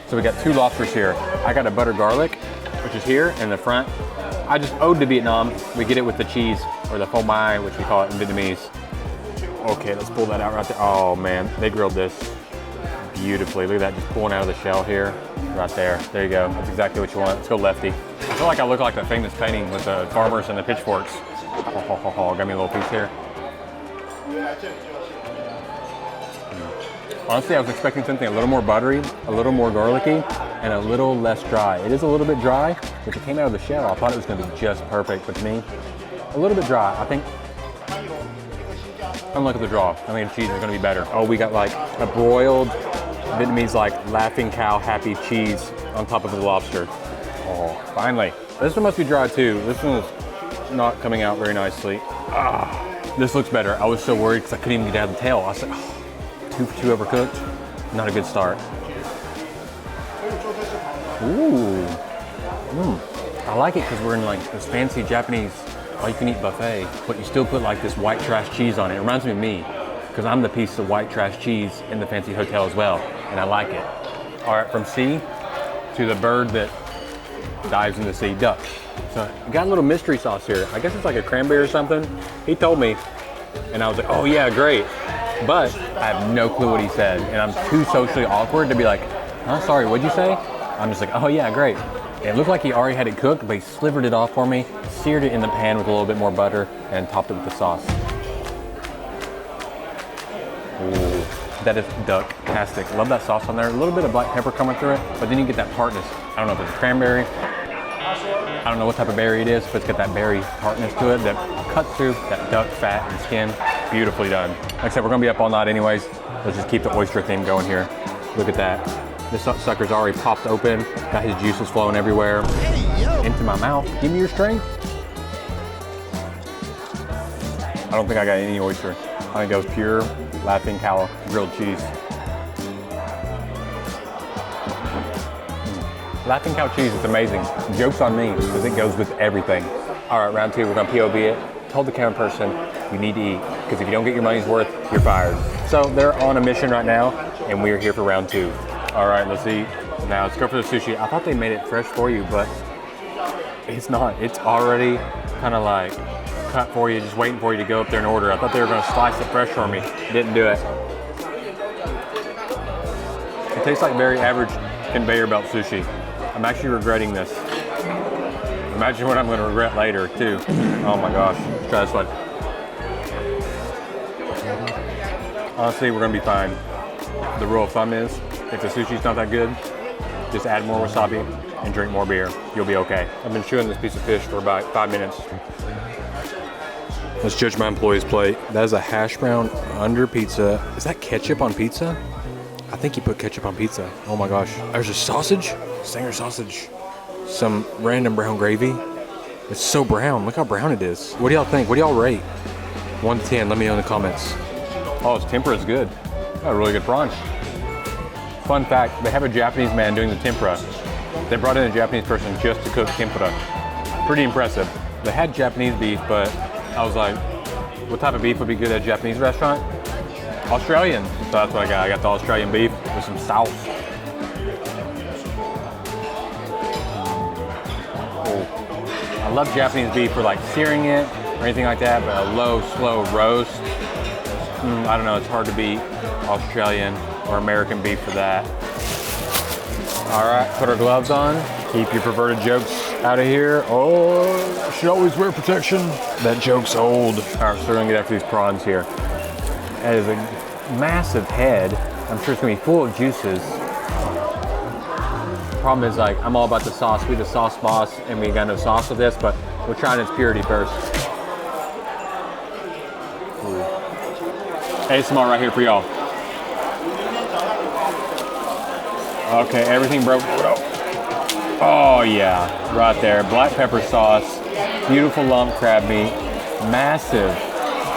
So we got two lobsters here. I got a butter garlic, which is here in the front. I just ode to Vietnam. We get it with the cheese, or the phô mai, which we call it in Vietnamese. Okay, let's pull that out right there. Oh man, they grilled this beautifully. Look at that, just pulling out of the shell here. Right there, there you go. That's exactly what you want. Let's go lefty. I feel like I look like that famous painting with the farmers and the pitchforks. Got me a little piece here. Honestly, I was expecting something a little more buttery, a little more garlicky, and a little less dry. It is a little bit dry, but if it came out of the shell, I thought it was gonna be just perfect, but to me, a little bit dry. I think, unlike the draw, I think the cheese is gonna be better. Oh, we got like a broiled Vietnamese like laughing cow happy cheese on top of the lobster. Oh, finally. This one must be dry too. This one is not coming out very nicely. Ah, this looks better. I was so worried because I couldn't even get out of the tail. I said, oh, 2 for 2 overcooked. Not a good start. Ooh. I like it because we're in like this fancy Japanese all-you-can-eat buffet, but you still put like this white trash cheese on it. It reminds me of me because I'm the piece of white trash cheese in the fancy hotel as well, and I like it. All right, from sea to the bird that dives in the sea, duck. So we got a little mystery sauce here. I guess it's like a cranberry or something. He told me, and I was like, oh yeah, great. But I have no clue what he said, and I'm too socially awkward to be like, huh, sorry, what'd you say? I'm just like, oh yeah, great. And it looked like he already had it cooked, but he slivered it off for me, seared it in the pan with a little bit more butter, and topped it with the sauce. Ooh, that is duck-tastic. Love that sauce on there. A little bit of black pepper coming through it, but then you get that tartness. I don't know if it's cranberry. I don't know what type of berry it is, but it's got that berry tartness to it that cuts through that duck fat and skin. Beautifully done. Like I said, we're gonna be up all night anyways. Let's just keep the oyster theme going here. Look at that. This sucker's already popped open, got his juices flowing everywhere. Into my mouth. Give me your strength. I don't think I got any oyster. I think that was pure Laughing Cow grilled cheese. Laughing Cow cheese is amazing. Joke's on me, because it goes with everything. All right, round 2, we're gonna POV it. Told the camera person, you need to eat, because if you don't get your money's worth, you're fired. So they're on a mission right now, and we're here for round 2. All right, let's eat. Now let's go for the sushi. I thought they made it fresh for you, but it's not. It's already kind of like cut for you, just waiting for you to go up there and order. I thought they were gonna slice it fresh for me. Didn't do it. It tastes like very average conveyor belt sushi. I'm actually regretting this. Imagine what I'm gonna regret later too. Oh my gosh, let's try this one. Honestly, we're gonna be fine. The rule of thumb is, if the sushi's not that good, just add more wasabi and drink more beer. You'll be okay. I've been chewing this piece of fish for about 5 minutes. Let's judge my employee's plate. That is a hash brown under pizza. Is that ketchup on pizza? I think he put ketchup on pizza. Oh my gosh. There's a sausage, Singer sausage. Some random brown gravy. It's so brown. Look how brown it is. What do y'all think? What do y'all rate? 1 to 10, let me know in the comments. Oh, its tempura is good. Got a really good prawn. Fun fact, they have a Japanese man doing the tempura. They brought in a Japanese person just to cook tempura. Pretty impressive. They had Japanese beef, but I was like, what type of beef would be good at a Japanese restaurant? Australian. So that's what I got. I got the Australian beef with some sauce. Oh. I love Japanese beef for like searing it or anything like that, but a low, slow roast. I don't know, it's hard to beat Australian or American beef for that. All right, put our gloves on. Keep your perverted jokes out of here. Oh, should always wear protection. That joke's old. All right, so we're gonna get after these prawns here. That is a massive head. I'm sure it's gonna be full of juices. Problem is, like, I'm all about the sauce. We the sauce boss, and we got no sauce with this, but we're trying its purity first. ASMR right here for y'all. Okay, everything broke. Oh yeah, right there. Black pepper sauce, beautiful lump crab meat, massive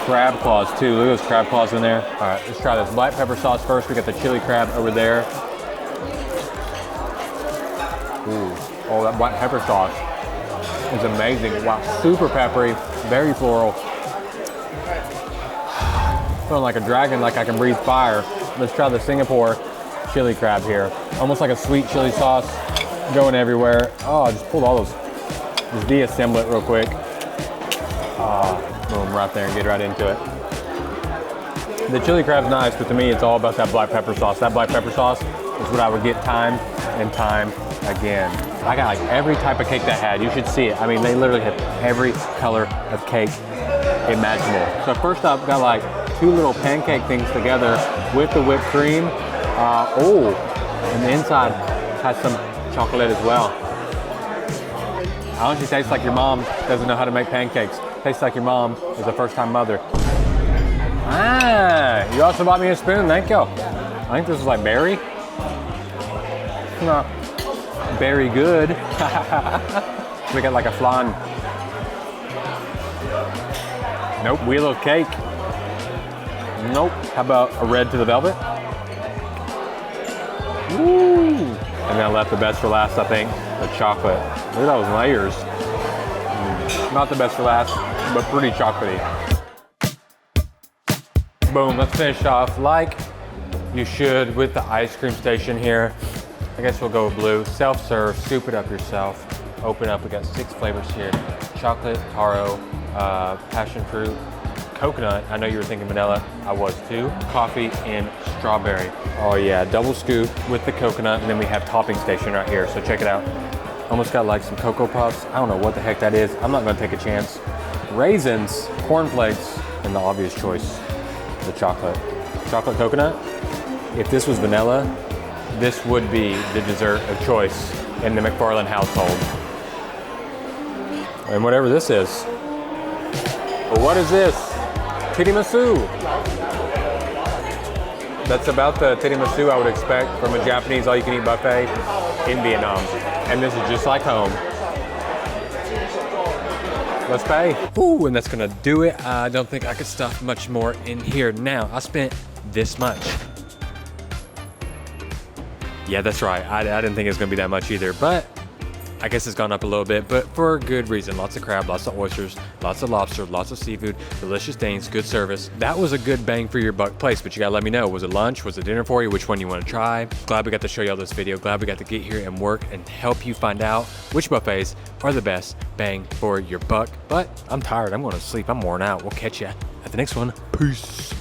crab claws too. Look at those crab claws in there. All right, let's try this black pepper sauce first. We got the chili crab over there. Ooh, oh, that black pepper sauce is amazing. Wow, super peppery, very floral. Feeling like a dragon, like I can breathe fire. Let's try the Singapore chili crab here. Almost like a sweet chili sauce going everywhere. Oh, I just pulled all those. Just deassemble it real quick. Boom, right there and get right into it. The chili crab's nice, but to me, it's all about that black pepper sauce. That black pepper sauce is what I would get time and time again. I got like every type of cake that I had. You should see it. I mean, they literally had every color of cake imaginable. So first up, got like 2 little pancake things together with the whipped cream. And the inside has some chocolate as well. Honestly, tastes like your mom doesn't know how to make pancakes. Tastes like your mom is a first-time mother. Ah, you also bought me a spoon, thank you. I think this is like berry. Not very good. We got like a flan. Nope, wheel of cake. Nope. How about a red to the velvet? Woo! And then I left the best for last, I think, the chocolate. Look at those layers. Not the best for last, but pretty chocolatey. Boom, let's finish off like you should with the ice cream station here. I guess we'll go with blue. Self-serve, scoop it up yourself. Open up, we got 6 flavors here. Chocolate, taro, passion fruit, coconut. I know you were thinking vanilla. I was too. Coffee and strawberry. Oh yeah, double scoop with the coconut, and then we have topping station right here, so check it out. Almost got like some Cocoa Puffs. I don't know what the heck that is. I'm not gonna take a chance. Raisins, cornflakes, and the obvious choice, the chocolate. Chocolate coconut. If this was vanilla, this would be the dessert of choice in the McFarland household. And whatever this is. Well, what is this? Tiramisu. That's about the tiramisu I would expect from a Japanese all-you-can-eat buffet in Vietnam. And this is just like home. Let's pay. Ooh, and that's gonna do it. I don't think I could stuff much more in here. Now, I spent this much. Yeah, that's right. I didn't think it was gonna be that much either, but I guess it's gone up a little bit, but for a good reason. Lots of crab, lots of oysters, lots of lobster, lots of seafood, delicious things, good service. That was a good bang for your buck place, but you gotta let me know. Was it lunch? Was it dinner for you? Which one you wanna try? Glad we got to show y'all this video. Glad we got to get here and work and help you find out which buffets are the best bang for your buck. But I'm tired, I'm gonna sleep, I'm worn out. We'll catch ya at the next one. Peace.